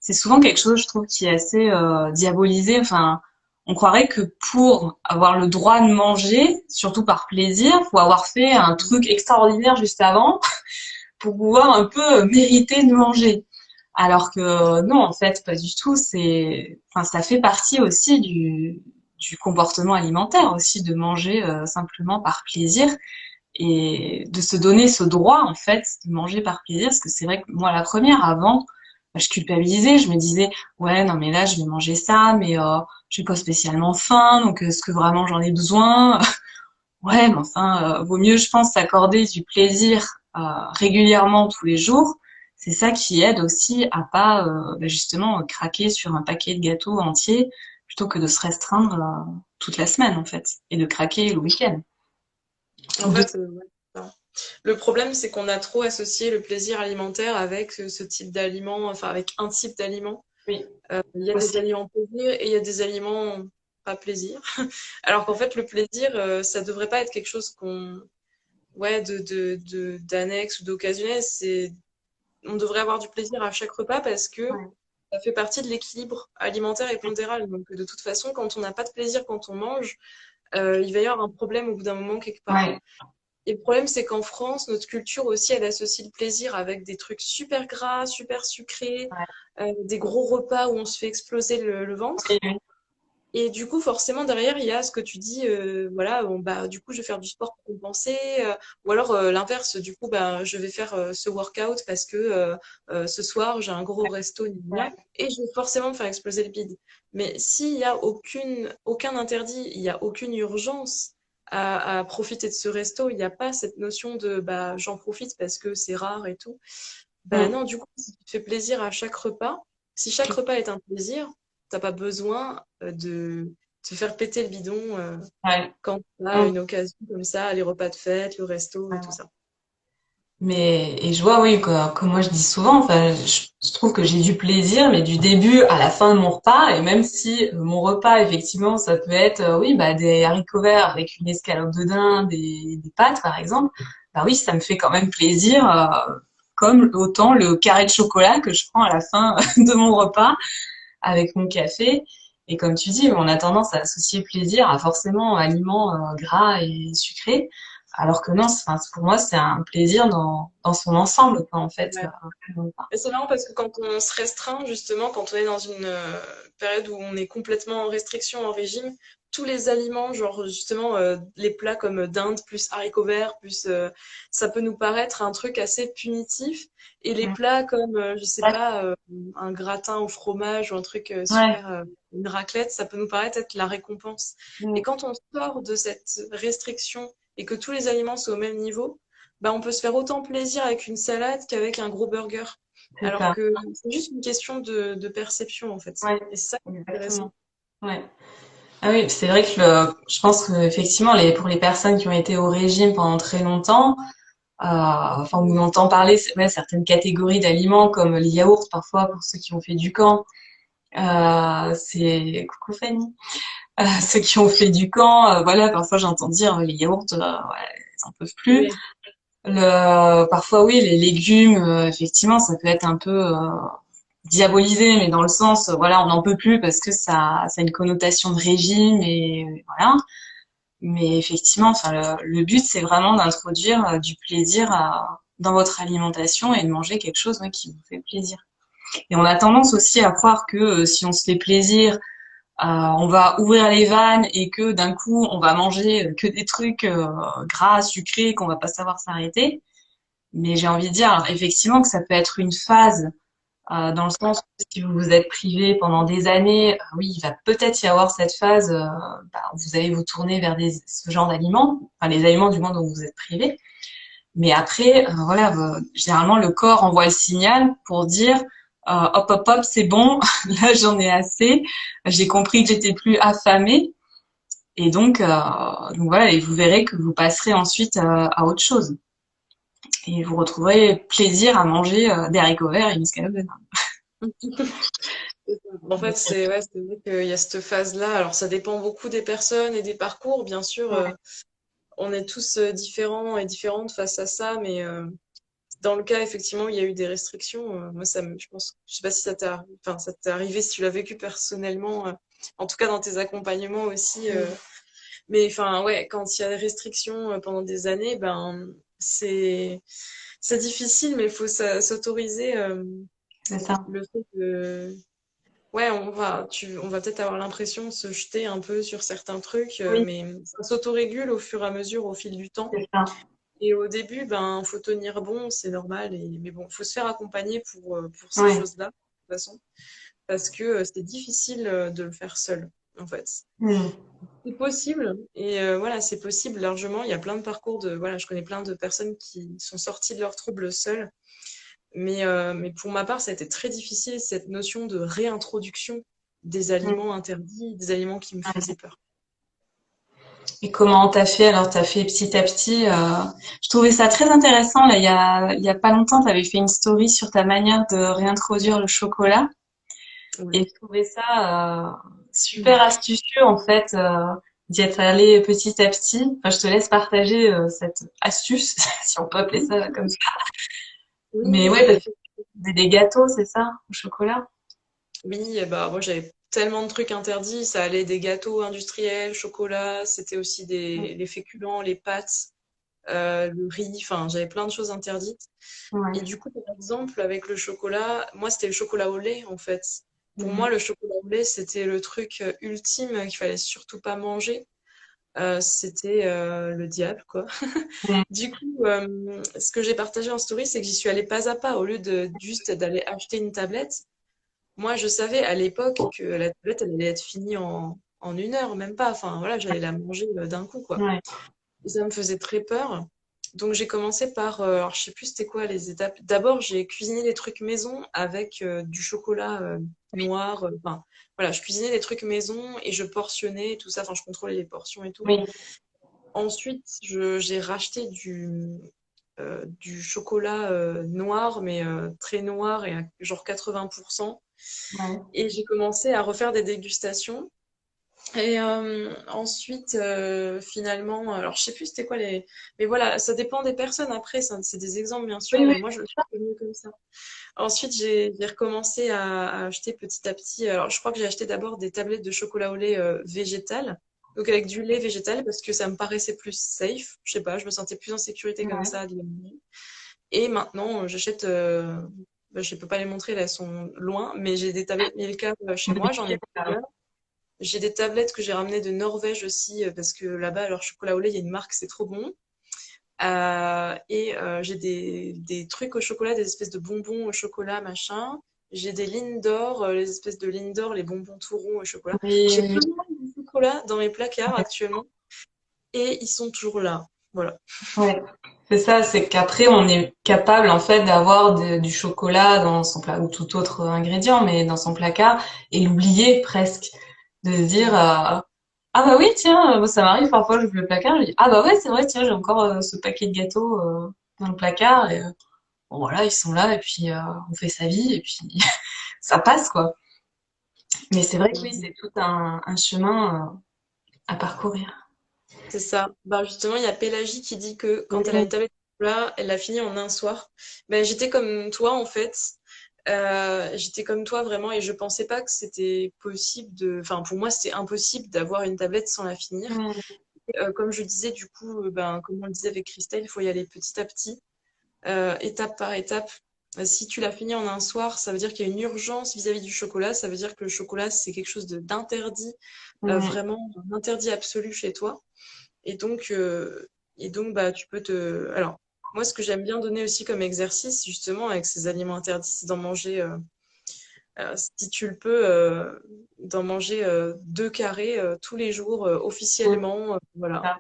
C'est souvent quelque chose, je trouve, qui est assez diabolisé. Enfin, on croirait que pour avoir le droit de manger, surtout par plaisir, faut avoir fait un truc extraordinaire juste avant pour pouvoir un peu mériter de manger. Alors que non, en fait, pas du tout. Enfin, ça fait partie aussi du comportement alimentaire aussi de manger simplement par plaisir et de se donner ce droit en fait de manger par plaisir. Parce que c'est vrai que moi, la première, avant, je culpabilisais, je me disais, ouais, non, mais là, je vais manger ça, mais j'ai pas spécialement faim, donc est-ce que vraiment j'en ai besoin? Ouais, mais enfin, vaut mieux, je pense, s'accorder du plaisir régulièrement tous les jours. C'est ça qui aide aussi à pas justement craquer sur un paquet de gâteaux entiers plutôt que de se restreindre toute la semaine en fait et de craquer le week-end. En fait, ouais, c'est ça. Le problème, c'est qu'on a trop associé le plaisir alimentaire avec ce type d'aliment, enfin avec un type d'aliment. Oui, Il y a des aussi. aliments plaisir et il y a des aliments pas plaisir. Alors qu'en fait, le plaisir, ça devrait pas être quelque chose qu'on, ouais, d'annexe ou d'occasionnel. On devrait avoir du plaisir à chaque repas parce que Ouais. ça fait partie de l'équilibre alimentaire et pondéral. Donc, de toute façon, quand on n'a pas de plaisir quand on mange, il va y avoir un problème au bout d'un moment quelque part. Ouais. Et le problème, c'est qu'en France, notre culture aussi, elle associe le plaisir avec des trucs super gras, super sucrés, Ouais. des gros repas où on se fait exploser le Oui, ventre. oui. Et du coup, forcément, derrière, il y a ce que tu dis, voilà, bon, bah, du coup, je vais faire du sport pour compenser, ou alors l'inverse, du coup, bah, je vais faire ce workout parce que ce soir, j'ai un gros resto, gna, gna, Ouais. gna, et je vais forcément me faire exploser le bide. Mais s'il y a aucun interdit, il n'y a aucune urgence à profiter de ce resto, il n'y a pas cette notion de bah, j'en profite parce que c'est rare et tout. Bah Mm. non, du coup, si tu te fais plaisir à chaque repas, si chaque repas est un plaisir, t'as pas besoin de te faire péter le bidon Ouais. quand tu as Mm. une occasion comme ça, les repas de fête, le resto et tout Ouais. ça. Mais et je vois oui que moi je dis souvent, enfin je trouve que j'ai du plaisir, mais du début à la fin de mon repas. Et même si mon repas effectivement ça peut être oui bah des haricots verts avec une escalope de dinde, des pâtes par exemple, bah oui ça me fait quand même plaisir, comme autant le carré de chocolat que je prends à la fin de mon repas avec mon café. Et comme tu dis, on a tendance à associer plaisir à forcément aliments gras et sucrés, alors que non, enfin, pour moi, c'est un plaisir dans son ensemble, quoi, en fait. Ouais. Et c'est marrant parce que quand on se restreint, justement, quand on est dans une période où on est complètement en restriction, en régime, tous les aliments, genre justement les plats comme dinde plus haricots verts, plus ça peut nous paraître un truc assez punitif. Et les plats comme, je sais pas, un gratin au fromage ou un truc Ouais. super, une raclette, ça peut nous paraître être la récompense. Et quand on sort de cette restriction et que tous les aliments sont au même niveau, bah, on peut se faire autant plaisir avec une salade qu'avavec un gros burger. C'est Alors ça. que c'est juste une question de perception, en fait. Ouais, Et c'est ça qui est intéressant. exactement. Ouais. Ah oui, c'est vrai que je pense que effectivement, pour les personnes qui ont été au régime pendant très longtemps, enfin, on entend parler, ouais, certaines catégories d'aliments comme les yaourts parfois pour ceux qui ont fait du camp. C'est coucou Fanny. Ceux qui ont fait du camp, voilà, parfois j'entends dire les yaourts, ouais, ils en peuvent plus. Oui, Parfois oui, les légumes, effectivement, ça peut être un peu diabolisé, mais dans le sens, voilà, on n'en peut plus parce que ça a une connotation de régime et voilà. Mais effectivement, enfin, le but c'est vraiment d'introduire du plaisir dans votre alimentation et de manger quelque chose ouais, qui vous fait plaisir. Et on a tendance aussi à croire que si on se fait plaisir on va ouvrir les vannes et que d'un coup on va manger que des trucs gras, sucrés, qu'on va pas savoir s'arrêter. Mais j'ai envie de dire alors, effectivement que ça peut être une phase dans le sens où si vous vous êtes privé pendant des années, oui, il va peut-être y avoir cette phase où vous allez vous tourner vers ce genre d'aliments, enfin les aliments du moins dont vous êtes privé. Mais après, voilà, généralement le corps envoie le signal pour dire hop hop hop, c'est bon, là j'en ai assez, j'ai compris que j'étais plus affamée et donc voilà, et vous verrez que vous passerez ensuite à autre chose et vous retrouverez plaisir à manger des haricots verts et une escalope de en fait, c'est ouais, c'est vrai qu'il y a cette phase-là. Alors, ça dépend beaucoup des personnes et des parcours. Bien sûr, dinde. on est tous différents et différentes face à ça, mais dans le cas, effectivement, où il y a eu des restrictions. Moi, je pense, je sais pas si enfin, ça t'est arrivé, si tu l'as vécu personnellement, en tout cas dans tes accompagnements aussi. Mais enfin, ouais, quand il y a des restrictions pendant des années, ben, c'est, c'est difficile, mais il faut s'autoriser C'est ça. le fait de, ouais, on va peut-être avoir l'impression de se jeter un peu sur certains trucs, Oui, mais ça s'autorégule au fur et à mesure, au fil du temps. c'est ça. Et au début, ben, faut tenir bon, c'est normal. Mais bon, faut se faire accompagner pour ces Ouais. choses-là. façon, parce que c'est difficile de le faire seul, en fait. Mm. C'est possible, et voilà, c'est possible largement. Il y a plein de parcours voilà, je connais plein de personnes qui sont sorties de leurs troubles seules, mais pour ma part, ça a été très difficile, cette notion de réintroduction des Mm. aliments interdits, des aliments qui me faisaient Ouais. peur. Et comment t'as fait? Alors, t'as fait petit à petit. Je trouvais ça très intéressant. Là, il y a pas longtemps, t'avais fait une story sur ta manière de réintroduire le chocolat. Et Oui. je trouvais ça super astucieux, en fait, d'y être allé petit à petit. Enfin, je te laisse partager cette astuce, si on peut appeler ça comme ça. Mais Oui, ouais, parce que effectivement. des gâteaux, c'est ça, au chocolat? Oui, et bah, moi j'avais tellement de trucs interdits. Ça allait des gâteaux industriels, chocolat, c'était aussi les féculents, les pâtes, le riz, enfin j'avais plein de choses interdites. Et Ouais. du coup, par exemple, avec le chocolat, moi c'était le chocolat au lait en fait. Pour moi, Mhm. le chocolat au lait, c'était le truc ultime qu'il fallait surtout pas manger. C'était le diable, quoi. Mhm. Du coup, ce que j'ai partagé en story, c'est que j'y suis allée pas à pas. Au lieu de juste d'aller acheter une tablette, moi, je savais à l'époque que la tablette, elle allait être finie en 1 heure, même pas. Enfin, voilà, j'allais la manger d'un coup, quoi. Ouais. Et ça me faisait très peur. Donc, j'ai commencé par, alors, je sais plus c'était quoi les étapes. D'abord, j'ai cuisiné des trucs maison avec du chocolat noir. Enfin, voilà, je cuisinais des trucs maison et je portionnais tout ça. Enfin, je contrôlais les portions et tout. Oui. Ensuite, j'ai racheté du chocolat noir, mais très noir et à genre 80%. Ouais. Et j'ai commencé à refaire des dégustations. Et ensuite, finalement, alors je sais plus c'était quoi les. Mais voilà, ça dépend des personnes après, c'est des exemples bien sûr, Oui, oui. mais moi je le fais mieux comme ça. Ensuite, j'ai recommencé à acheter petit à petit. Alors je crois que j'ai acheté d'abord des tablettes de chocolat au lait végétal. Donc avec du lait végétal parce que ça me paraissait plus safe. Je sais pas, je me sentais plus en sécurité comme Ouais. ça. Et maintenant, j'achète. Bah, je peux pas les montrer, là, elles sont loin, mais j'ai des tablettes Milka chez moi, j'en ai plusieurs. J'ai des tablettes que j'ai ramenées de Norvège aussi, parce que là-bas, leur chocolat au lait, il y a une marque, c'est trop bon. Et j'ai des trucs au chocolat, des espèces de bonbons au chocolat, machin. J'ai des Lindor, les espèces de Lindor, les bonbons tout ronds au chocolat. Oui, J'ai oui, plein de chocolat dans mes placards actuellement, et ils sont toujours là. Voilà. ouais. C'est ça, c'est qu'après, on est capable, en fait, d'avoir du chocolat dans son plat, ou tout autre ingrédient, mais dans son placard, et l'oublier presque. De se dire, ah bah oui, tiens, ça m'arrive parfois, j'ouvre le placard, je dis, ah bah ouais, c'est vrai, tiens, j'ai encore ce paquet de gâteaux dans le placard, et bon, voilà, ils sont là, et puis on fait sa vie, et puis ça passe, quoi. Mais c'est vrai que oui, c'est tout un chemin à parcourir. C'est ça. Bah, justement, il y a Pélagie qui dit que quand elle a une Oui. tablette de chocolat, elle l'a fini en un soir. Ben, j'étais comme toi, en fait. J'étais comme toi, vraiment, et je pensais pas que c'était possible de. Enfin, pour moi, c'était impossible d'avoir une tablette sans la finir. Mm. Comme je disais, du coup, ben, comme on le disait avec Christelle, il faut y aller petit à petit, étape par étape. Si tu l'as fini en un soir, ça veut dire qu'il y a une urgence vis-à-vis du chocolat. Ça veut dire que le chocolat, c'est quelque chose d'interdit, Mm. vraiment un interdit absolu chez toi. Et donc, bah, tu peux te. Alors, moi, ce que j'aime bien donner aussi comme exercice, justement, avec ces aliments interdits, c'est d'en manger, si tu le peux, d'en manger 2 carrés tous les jours, Mm. officiellement. Voilà. Ah,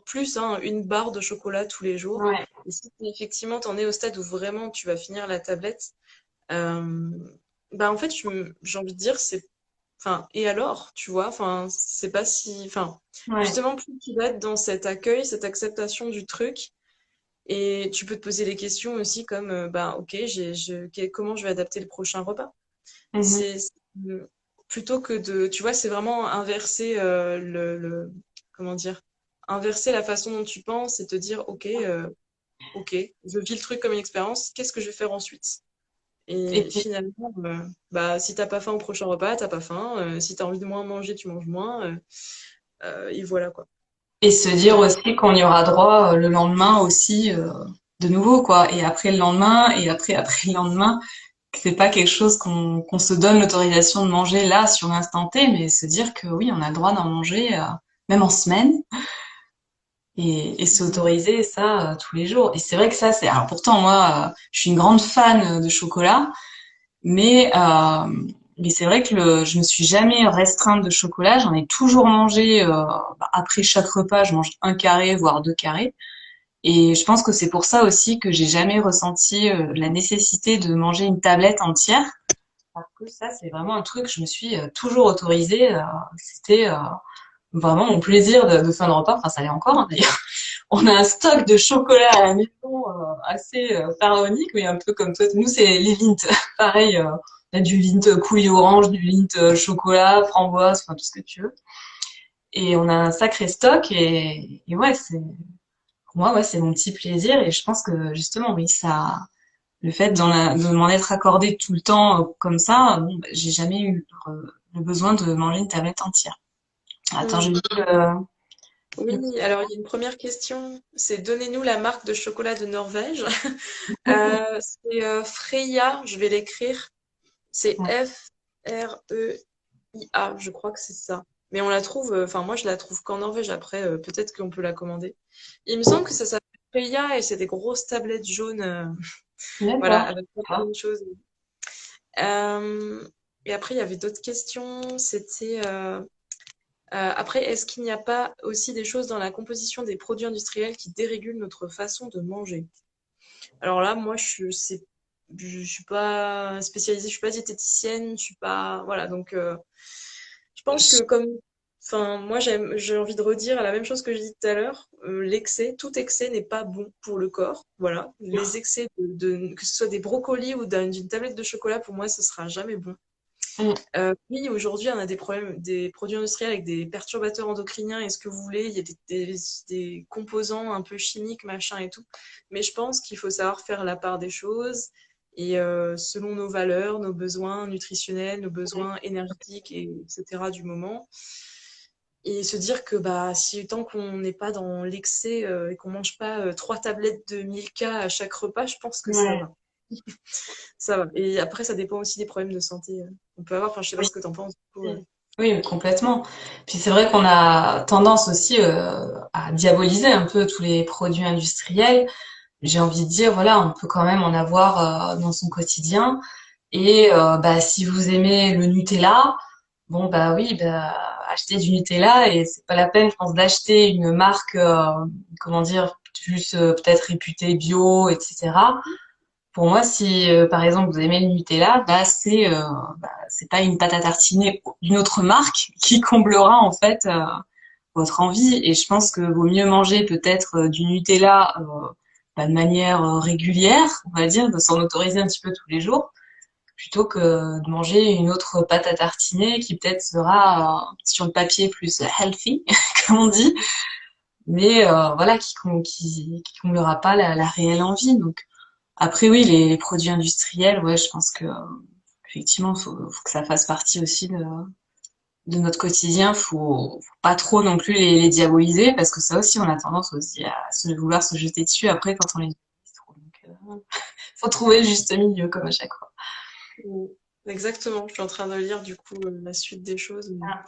Plus, hein, une barre de chocolat tous les jours. ouais. Et si effectivement, tu en es au stade où vraiment tu vas finir la tablette, euh, bah, en fait, j'ai envie de dire, c'est. Enfin, et alors, tu vois, enfin, c'est pas si. Enfin, Ouais. justement, plus tu vas être dans cet accueil, cette acceptation du truc, et tu peux te poser des questions aussi comme, bah, ok, comment je vais adapter le prochain repas? Mhm. C'est plutôt que de. Tu vois, c'est vraiment inverser comment dire? Inverser la façon dont tu penses et te dire, ok, je vis le truc comme une expérience, qu'est-ce que je vais faire ensuite? Et Et puis, finalement, bah, si t'as pas faim au prochain repas, t'as pas faim. Si t'as envie de moins manger, tu manges moins. Et voilà quoi. et se dire aussi qu'on y aura droit le lendemain aussi, de nouveau, quoi. Et après le lendemain, et après le lendemain, que c'est pas quelque chose qu'on se donne l'autorisation de manger là, sur l'instant T, mais se dire que oui, on a le droit d'en manger, même en semaine, et s'autoriser ça tous les jours. Et c'est vrai que ça, c'est. Alors pourtant, moi, je suis une grande fan de chocolat. Mais, euh, mais c'est vrai que je me suis jamais restreinte de chocolat. J'en ai toujours mangé. Après chaque repas, je mange un carré, voire deux carrés. Et je pense que c'est pour ça aussi que j'ai jamais ressenti la nécessité de manger une tablette entière. Parce que ça, c'est vraiment un truc que je me suis toujours autorisée. C'était vraiment mon plaisir de fin de repas. Enfin, ça l'est encore, hein, d'ailleurs. On a un stock de chocolat à la maison assez pharaonique, mais un peu comme toi. Nous, c'est les Lindt. Pareil, on a du Lindt coulis orange, du Lindt chocolat, framboise, enfin tout ce que tu veux. Et on a un sacré stock et ouais, pour moi, ouais, c'est mon petit plaisir et je pense que justement, oui, le fait de m'en être accordé tout le temps comme ça, bon, bah, j'ai jamais eu le besoin de manger une tablette entière. Attends, je Hmm. dis Oui, alors il y a une première question, c'est donnez-nous la marque de chocolat de Norvège. C'est Freia, je vais l'écrire. C'est ouais. Freia, je crois que c'est ça. Mais on la trouve, enfin moi je la trouve qu'en Norvège après, peut-être qu'on peut la commander. Il me semble que ça s'appelle Freia et c'est des grosses tablettes jaunes, voilà, D'accord. avec plein de choses. Euh, et après il y avait d'autres questions, c'était après, est-ce qu'il n'y a pas aussi des choses dans la composition des produits industriels qui dérégulent notre façon de manger? Alors là, moi, je suis pas spécialisée, je suis pas diététicienne, je suis pas, voilà, donc je pense que comme, enfin, moi, j'ai envie de redire la même chose que j'ai dit tout à l'heure, tout excès n'est pas bon pour le corps, voilà. Les excès que ce soit des brocolis ou d'une tablette de chocolat, pour moi, ce sera jamais bon. Mm. Oui, aujourd'hui, on a des problèmes, des produits industriels avec des perturbateurs endocriniens et ce que vous voulez. Il y a des composants un peu chimiques, machin et tout. Mais je pense qu'il faut savoir faire la part des choses et selon nos valeurs, nos besoins nutritionnels, nos besoins énergétiques, etc. du moment. Et se dire que bah, si tant qu'on n'est pas dans l'excès et qu'on mange pas 3 tablettes de Milka à chaque repas, je pense que ça Ouais. va. Ça va. Et après, ça dépend aussi des problèmes de santé qu'on peut avoir. Enfin, je sais pas Oui. ce que tu en penses. Du coup, Oui, mais complètement. Puis c'est vrai qu'on a tendance aussi à diaboliser un peu tous les produits industriels. J'ai envie de dire, voilà, on peut quand même en avoir dans son quotidien. Et bah, si vous aimez le Nutella, bon bah oui, bah achetez du Nutella et c'est pas la peine, je pense, d'acheter une marque, comment dire, plus peut-être réputée bio, etc. Pour moi, si par exemple vous aimez le Nutella, c'est pas une pâte à tartiner d'une autre marque qui comblera en fait votre envie. Et je pense que vaut mieux manger peut-être du Nutella de manière régulière, on va dire, de s'en autoriser un petit peu tous les jours, plutôt que de manger une autre pâte à tartiner qui peut-être sera sur le papier plus healthy, comme on dit, mais voilà, qui comblera pas la réelle envie. Donc après oui, les produits industriels, ouais, je pense que effectivement, faut que ça fasse partie aussi de notre quotidien. Faut pas trop non plus les diaboliser parce que ça aussi, on a tendance aussi à vouloir se jeter dessus après quand on les diabolise trop. Donc, faut trouver le juste milieu comme à chaque fois. Mm. Exactement. Je suis en train de lire du coup la suite des choses. Ah.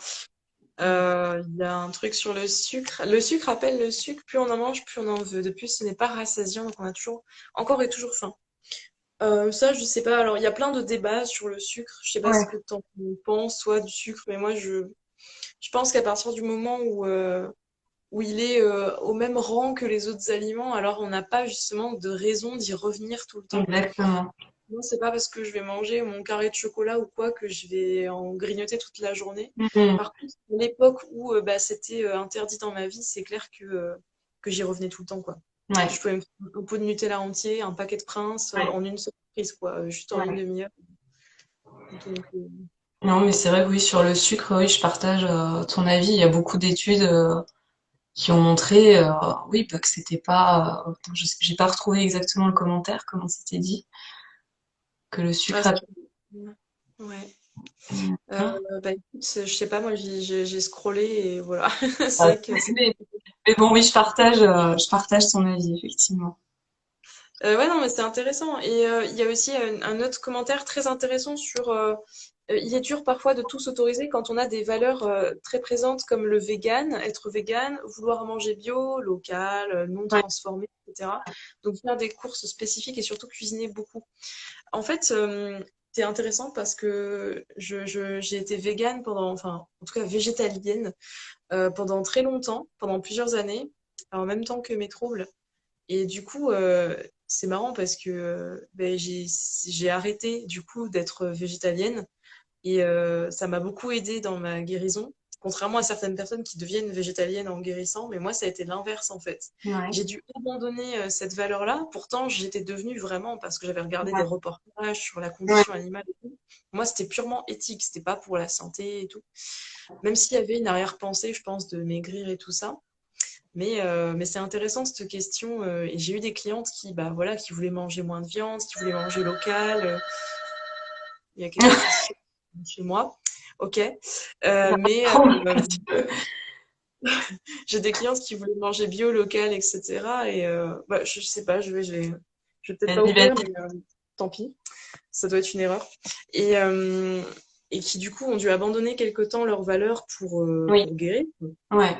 Il y a un truc sur le sucre. Le sucre rappelle le sucre. Plus on en mange, plus on en veut. De plus, ce n'est pas rassasiant, donc on a toujours, encore et toujours faim. Ça, je sais pas. Alors, il y a plein de débats sur le sucre. Je sais pas ce Ouais, que tu en penses, soit du sucre, mais moi, je pense qu'à partir du moment où il est au même rang que les autres aliments, alors on n'a pas justement de raison d'y revenir tout le temps. exactement. Moi, c'est pas parce que je vais manger mon carré de chocolat ou quoi que je vais en grignoter toute la journée. Mhm. Par contre, à l'époque où bah, c'était interdit dans ma vie, c'est clair que j'y revenais tout le temps, quoi. Ouais, Je pouvais me faire un pot de Nutella entier, un paquet de Prince ouais, en une seule prise, quoi, juste en une ouais. demi-heure. Donc, Non, mais c'est vrai que oui, sur le sucre, oui, je partage ton avis. Il y a beaucoup d'études qui ont montré, oui, bah, que c'était pas. Attends, j'ai pas retrouvé exactement le commentaire, comment c'était dit, que le ah, sucre a. c'est- ouais. Bah écoute, je sais pas, moi j'ai scrollé et voilà. C'est Ah, vrai que c'est. mais bon, oui, je partage ton avis, effectivement. Ouais, non, mais c'est intéressant. Et il y a aussi un autre commentaire très intéressant sur il est dur parfois de tout s'autoriser quand on a des valeurs très présentes comme le vegan, être vegan, vouloir manger bio, local, non Ouais, transformé, etc. Donc faire des courses spécifiques et surtout cuisiner beaucoup. En fait, c'est intéressant parce que j'ai été végane pendant, enfin, en tout cas végétalienne pendant très longtemps, pendant plusieurs années, en même temps que mes troubles. Et du coup, c'est marrant parce que ben, j'ai arrêté du coup d'être végétalienne et ça m'a beaucoup aidé dans ma guérison. Contrairement à certaines personnes qui deviennent végétaliennes en guérissant, mais moi, ça a été l'inverse en fait. Ouais. J'ai dû abandonner cette valeur-là. Pourtant, j'étais devenue vraiment parce que j'avais regardé des Ouais. reportages sur la Ouais. condition animale et tout. Moi, c'était purement éthique, c'était pas pour la santé et tout. Même s'il y avait une arrière-pensée, je pense, de maigrir et tout ça. Mais c'est intéressant cette question. Et j'ai eu des clientes qui, bah, voilà, qui voulaient manger moins de viande, qui voulaient manger local. Il y a quelqu'un qui se chez moi. Ok. Mais Un petit peu. j'ai des clientes qui voulaient manger bio, local, etc. Et bah, je sais pas, je vais peut-être pas ouvrir, mais tant pis. Ça doit être une erreur. Et, euh, et qui, du coup, ont dû abandonner quelque temps leurs valeurs Oui, pour guérir. ouais.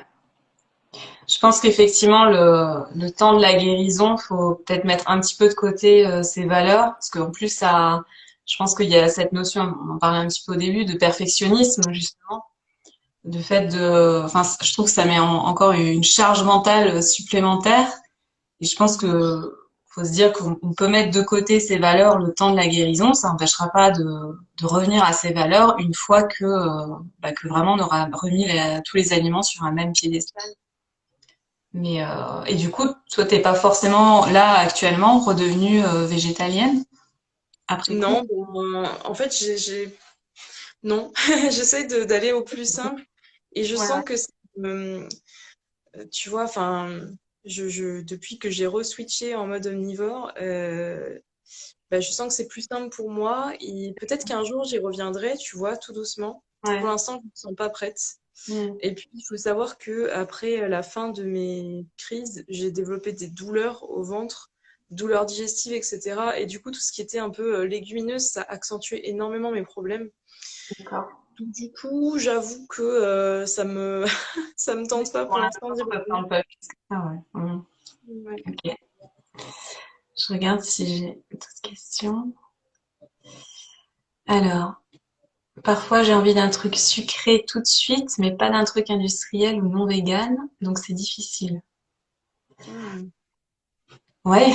Je pense qu'effectivement, le temps de la guérison, faut peut-être mettre un petit peu de côté ses valeurs, parce qu'en plus, ça, je pense qu'il y a cette notion, on en parlait un petit peu au début, de perfectionnisme, justement, de fait de, enfin, je trouve que ça met encore une charge mentale supplémentaire, et je pense que faut se dire qu'on peut mettre de côté ses valeurs le temps de la guérison, ça n'empêchera pas de revenir à ses valeurs une fois que vraiment on aura remis tous les aliments sur un même piédestal. Mais et du coup, toi, t'es pas forcément là actuellement redevenue végétalienne après coup? Non, bon, en fait, non, j'essaie d'aller au plus simple et je Ouais, sens que tu vois, enfin, depuis que j'ai re-switché en mode omnivore, bah, je sens que c'est plus simple pour moi et peut-être qu'un jour j'y reviendrai, tu vois, tout doucement. Pour ouais. l'instant, je ne me sens pas prête. Mm. Et puis, il faut savoir que après la fin de mes crises, j'ai développé des douleurs au ventre, douleurs digestives, etc. Et du coup, tout ce qui était un peu légumineuse, ça accentuait énormément mes problèmes. D'accord. Donc, du coup, j'avoue que ça me Oui, tente pas pour pour l'instant l'instant, d'y ça revenir. parle pas plus que ça, ouais. Mm. Ouais. Ok. Je regarde si j'ai d'autres questions. Alors, parfois j'ai envie d'un truc sucré tout de suite, mais pas d'un truc industriel ou non vegan, donc c'est difficile. Hmm. Ouais,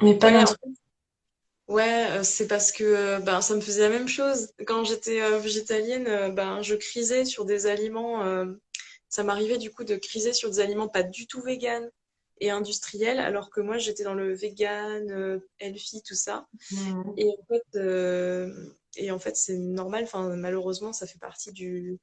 mais pas Ouais, d'un en truc. fait, ouais, c'est parce que ben, ça me faisait la même chose. Quand j'étais végétalienne, ben, je crisais sur des aliments. Ça m'arrivait du coup de criser sur des aliments pas du tout vegan et industriels, alors que moi j'étais dans le vegan, healthy, tout ça. Mm. Et en fait c'est normal. Enfin, malheureusement, ça fait partie du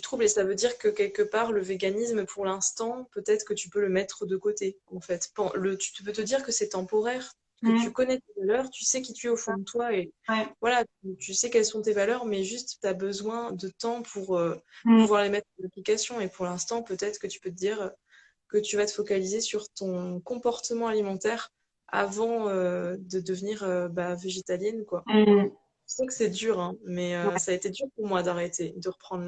trouble et ça veut dire que quelque part le véganisme, pour l'instant, peut-être que tu peux le mettre de côté. En fait, tu peux te dire que c'est temporaire, que tu Mm. connais tes valeurs, tu sais qui tu es au fond de toi et Ouais. voilà, tu sais quelles sont tes valeurs, mais juste tu as besoin de temps pour Mm. pouvoir les mettre en application. Et pour l'instant, peut-être que tu peux te dire que tu vas te focaliser sur ton comportement alimentaire avant de devenir bah, végétalienne, quoi. Mm. Je sais que c'est dur, hein, mais Ouais. ça a été dur pour moi d'arrêter, de reprendre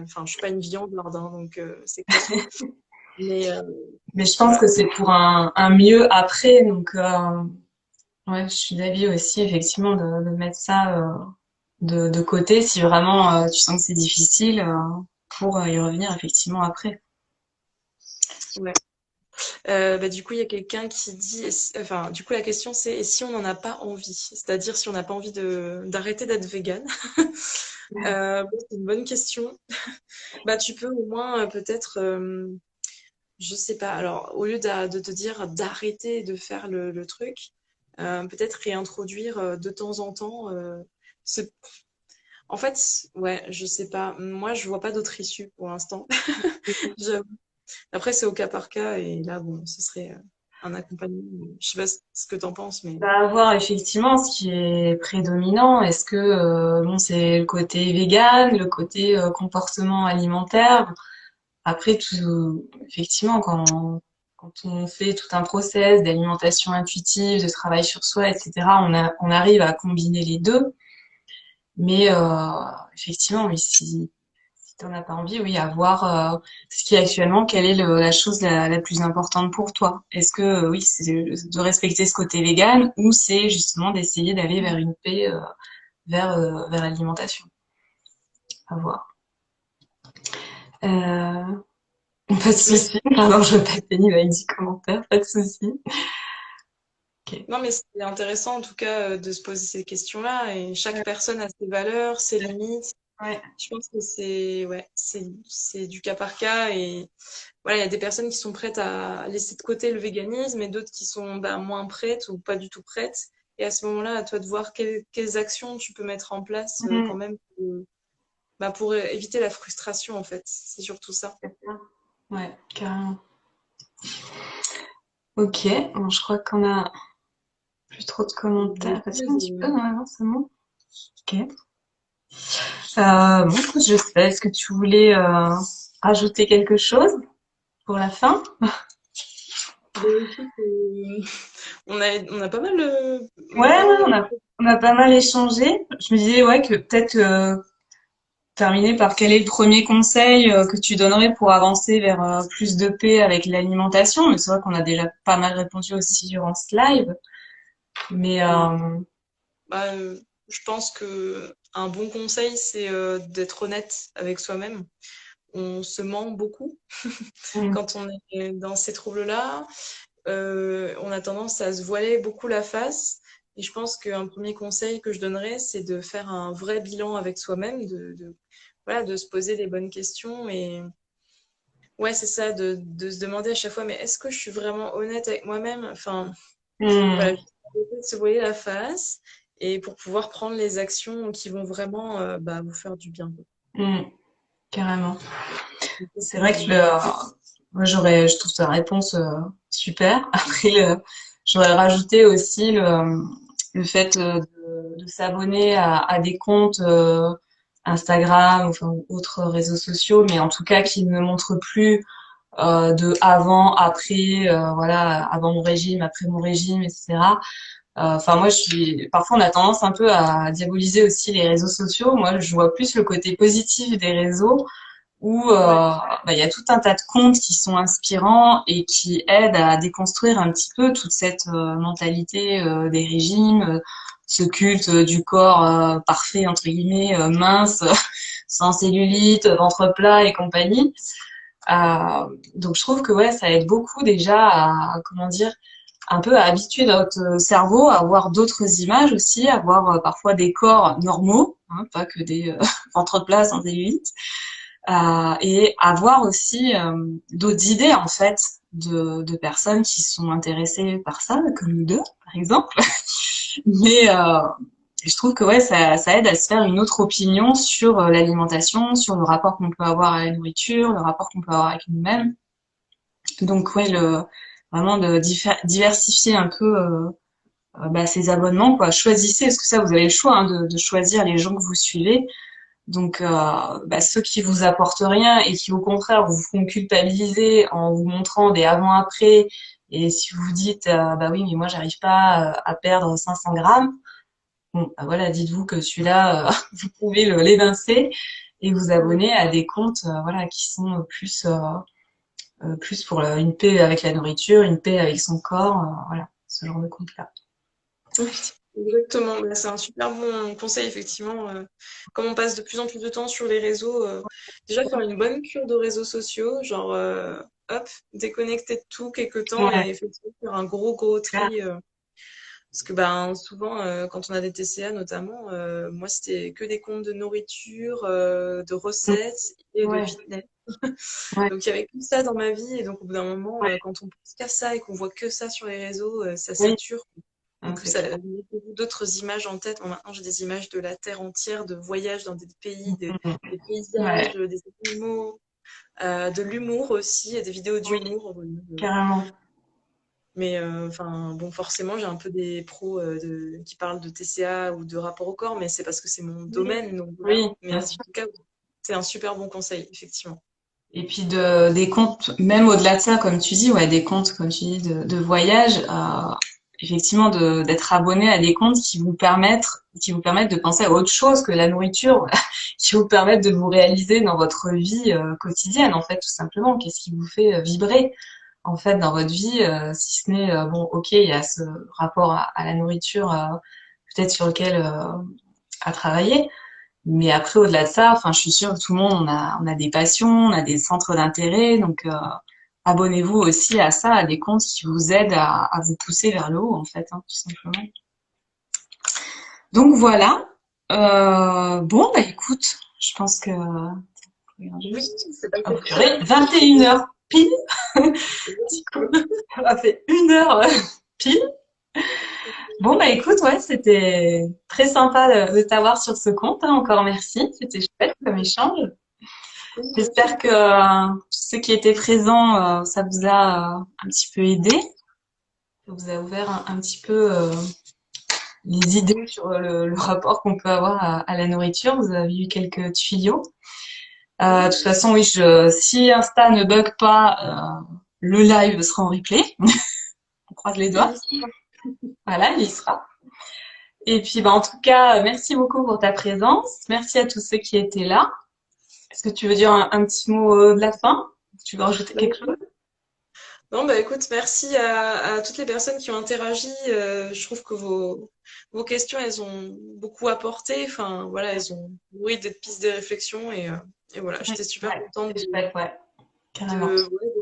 Enfin, je suis pas une viandarde, hein, donc c'est clair. Mais Mais je pense voilà. que c'est pour un mieux après, donc ouais, je suis d'avis aussi, effectivement, de mettre ça de côté si vraiment tu sens que c'est difficile pour y revenir effectivement après. Ouais. Bah, du coup, il y a quelqu'un qui dit, enfin, du coup, la question c'est, et si on n'en a pas envie? C'est-à-dire si on n'a pas envie d'arrêter d'être vegan? Bon, c'est une bonne question. Bah, tu peux au moins peut-être, je sais pas. Alors, au lieu de te dire d'arrêter de faire le truc, peut-être réintroduire de temps en temps. Ce... En fait, ouais, je sais pas. Moi, je vois pas d'autre issue pour l'instant. J'avoue. Après, c'est au cas par cas et là, bon, ce serait un accompagnement. Je sais pas ce que t'en penses, mais Bah, voir effectivement ce qui est prédominant. Est-ce que bon, c'est le côté vegan, le côté comportement alimentaire. Après, tout, effectivement, quand on fait tout un process d'alimentation intuitive, de travail sur soi, etc., on arrive à combiner les deux. Mais effectivement, oui, si t'en as pas envie, oui, à voir ce qui est actuellement, quelle est la chose la plus importante pour toi. Est-ce que oui, c'est de respecter ce côté vegan ou c'est justement d'essayer d'aller vers une paix vers l'alimentation. À voir. Euh, Pas de Mais souci. Pardon, je répète avec du commentaire. Pas de souci. Ok. non, mais c'est intéressant en tout cas de se poser ces questions-là. Et chaque personne a ses valeurs, ses limites. Ouais. Je pense que c'est du cas par cas. Et voilà, il y a des personnes qui sont prêtes à laisser de côté le véganisme et d'autres qui sont moins prêtes ou pas du tout prêtes. Et à ce moment-là, à toi de voir quelles actions tu peux mettre en place quand Mhm. même pour éviter la frustration en fait. C'est surtout ça. C'est bien. Ouais, carrément. Ok. Bon, je crois qu'on a plus trop de commentaires. Parce un petit peu, normalement, c'est bon. Ok. Bon, écoute, je sais. Est-ce que tu voulais rajouter quelque chose pour la fin? Ben, écoute, on a pas mal, Ouais, ouais, on a pas mal échangé. Je me disais, ouais, que peut-être terminer par quel est le premier conseil que tu donnerais pour avancer vers plus de paix avec l'alimentation. Mais c'est vrai qu'on a déjà pas mal répondu aussi durant ce live. Mais bah, je pense que un bon conseil, c'est d'être honnête avec soi-même. On se ment beaucoup mm, quand on est dans ces troubles-là. On a tendance à se voiler beaucoup la face. Et je pense qu'un premier conseil que je donnerais, c'est de faire un vrai bilan avec soi-même, voilà, de se poser les bonnes questions. Et ouais, c'est ça, de se demander à chaque fois, mais est-ce que je suis vraiment honnête avec moi-même? Enfin, voilà, mm, juste arrêter de se voiler la face et pour pouvoir prendre les actions qui vont vraiment vous faire du bien. mm, carrément. Donc, ça, C'est vrai que moi je trouve ta réponse super. Après, j'aurais rajouté aussi le fait de s'abonner à des comptes Instagram, enfin ou autres réseaux sociaux, mais en tout cas qui ne montrent plus de avant, après, voilà, avant mon régime, après mon régime, etc. Enfin, moi, parfois, on a tendance un peu à diaboliser aussi les réseaux sociaux. Moi, je vois plus le côté positif des réseaux où ouais, il y a tout un tas de comptes qui sont inspirants et qui aident à déconstruire un petit peu toute cette mentalité des régimes, ce culte du corps parfait entre guillemets, mince, sans cellulite, ventre plat et compagnie. Donc je trouve que ouais, ça aide beaucoup déjà à comment dire un peu à habituer notre cerveau à voir d'autres images aussi, à voir parfois des corps normaux, hein, pas que des ventres plats sans cellulite et avoir aussi d'autres idées en fait de personnes qui sont intéressées par ça, comme nous deux par exemple. Mais je trouve que ouais, ça aide à se faire une autre opinion sur l'alimentation, sur le rapport qu'on peut avoir à la nourriture, le rapport qu'on peut avoir avec nous-mêmes. Donc ouais, vraiment de diversifier un peu ces abonnements, quoi. Choisissez, parce que ça, vous avez le choix hein, de choisir les gens que vous suivez. Donc, ceux qui vous apportent rien et qui, au contraire, vous font culpabiliser en vous montrant des avant-après, et si vous dites, bah oui, mais moi, j'arrive pas à perdre 500 grammes, bon, bah voilà, dites-vous que celui-là, vous pouvez l'évincer et vous abonner à des comptes, voilà, qui sont plus pour une paix avec la nourriture, une paix avec son corps, voilà, ce genre de compte-là. oui, exactement. Bah, c'est un super bon conseil, effectivement. Comme on passe de plus en plus de temps sur les réseaux, déjà faire une bonne cure de réseaux sociaux, genre hop, déconnecter de tout quelque temps Ouais, et effectivement faire un gros tri. Parce que souvent, quand on a des TCA notamment, moi c'était que des comptes de nourriture, de recettes et de ouais, fitness. ouais, Donc il y avait tout ça dans ma vie et donc au bout d'un moment, ouais, quand on pense qu'à ça et qu'on voit que ça sur les réseaux, ça oui, sature. Donc c'est ça clair. mettez-vous d'autres images en tête. Moi, maintenant j'ai des images de la terre entière, de voyages dans des pays, des paysages, Ouais, des animaux, de l'humour aussi, et des vidéos oui, d'humour. carrément. Mais enfin bon, forcément, j'ai un peu des pros qui parlent de TCA ou de rapport au corps, mais c'est parce que c'est mon Oui, domaine, donc voilà. oui, Mais bien en sûr. tout cas, c'est un super bon conseil, effectivement. Et puis des comptes, même au-delà de ça, comme tu dis, ouais, des comptes, comme tu dis, de voyage, effectivement, d'être abonné à des comptes qui vous permettent de penser à autre chose que la nourriture, qui vous permettent de vous réaliser dans votre vie quotidienne, en fait, tout simplement. Qu'est-ce qui vous fait vibrer, en fait, dans votre vie, si ce n'est, bon, ok, il y a ce rapport à la nourriture, peut-être sur lequel à travailler. Mais après, au-delà de ça, enfin, je suis sûre que tout le monde, on a des passions, on a des centres d'intérêt. Donc, abonnez-vous aussi à ça, à des comptes qui vous aident à vous pousser vers le haut, en fait, hein, tout simplement. Donc, voilà. Bon, bah écoute, je pense que... Regarde Oui, juste. c'est Oh, passé très purée, vite. 21 heures pile. Du coup, ça m'a fait 1 heure pile. Bon, bah écoute, ouais, c'était très sympa de t'avoir sur ce compte, hein. Encore merci. C'était chouette comme échange. Oui, merci. J'espère que tous ceux qui étaient présents, ça vous a un petit peu aidé. Ça vous a ouvert un petit peu les idées sur le rapport qu'on peut avoir à la nourriture. Vous avez eu quelques tuyaux. De toute façon, oui, si Insta ne bug pas, le live sera en replay. On croise les doigts. Oui. Voilà, il y sera. Et puis, bah, en tout cas, merci beaucoup pour ta présence. Merci à tous ceux qui étaient là. Est-ce que tu veux dire un petit mot de la fin? Tu veux rajouter quelque chose? Non, bah écoute, merci à toutes les personnes qui ont interagi. Je trouve que vos questions, elles ont beaucoup apporté. Enfin, voilà, elles ont nourri des pistes de réflexion et voilà, j'étais super Ouais, contente c'est chouette, ouais, carrément. ouais,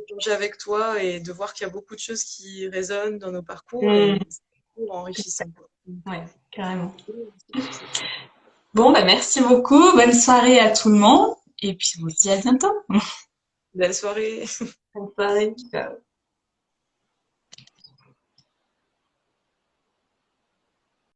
d'échanger avec toi et de voir qu'il y a beaucoup de choses qui résonnent dans nos parcours Hmm, et c'est toujours enrichissant, quoi. Donc, ouais, carrément. merci pour ça. Bon, bah, merci beaucoup. Bonne soirée à tout le monde. Et puis, on se dit à bientôt. Belle soirée. Bonne soirée. Ciao.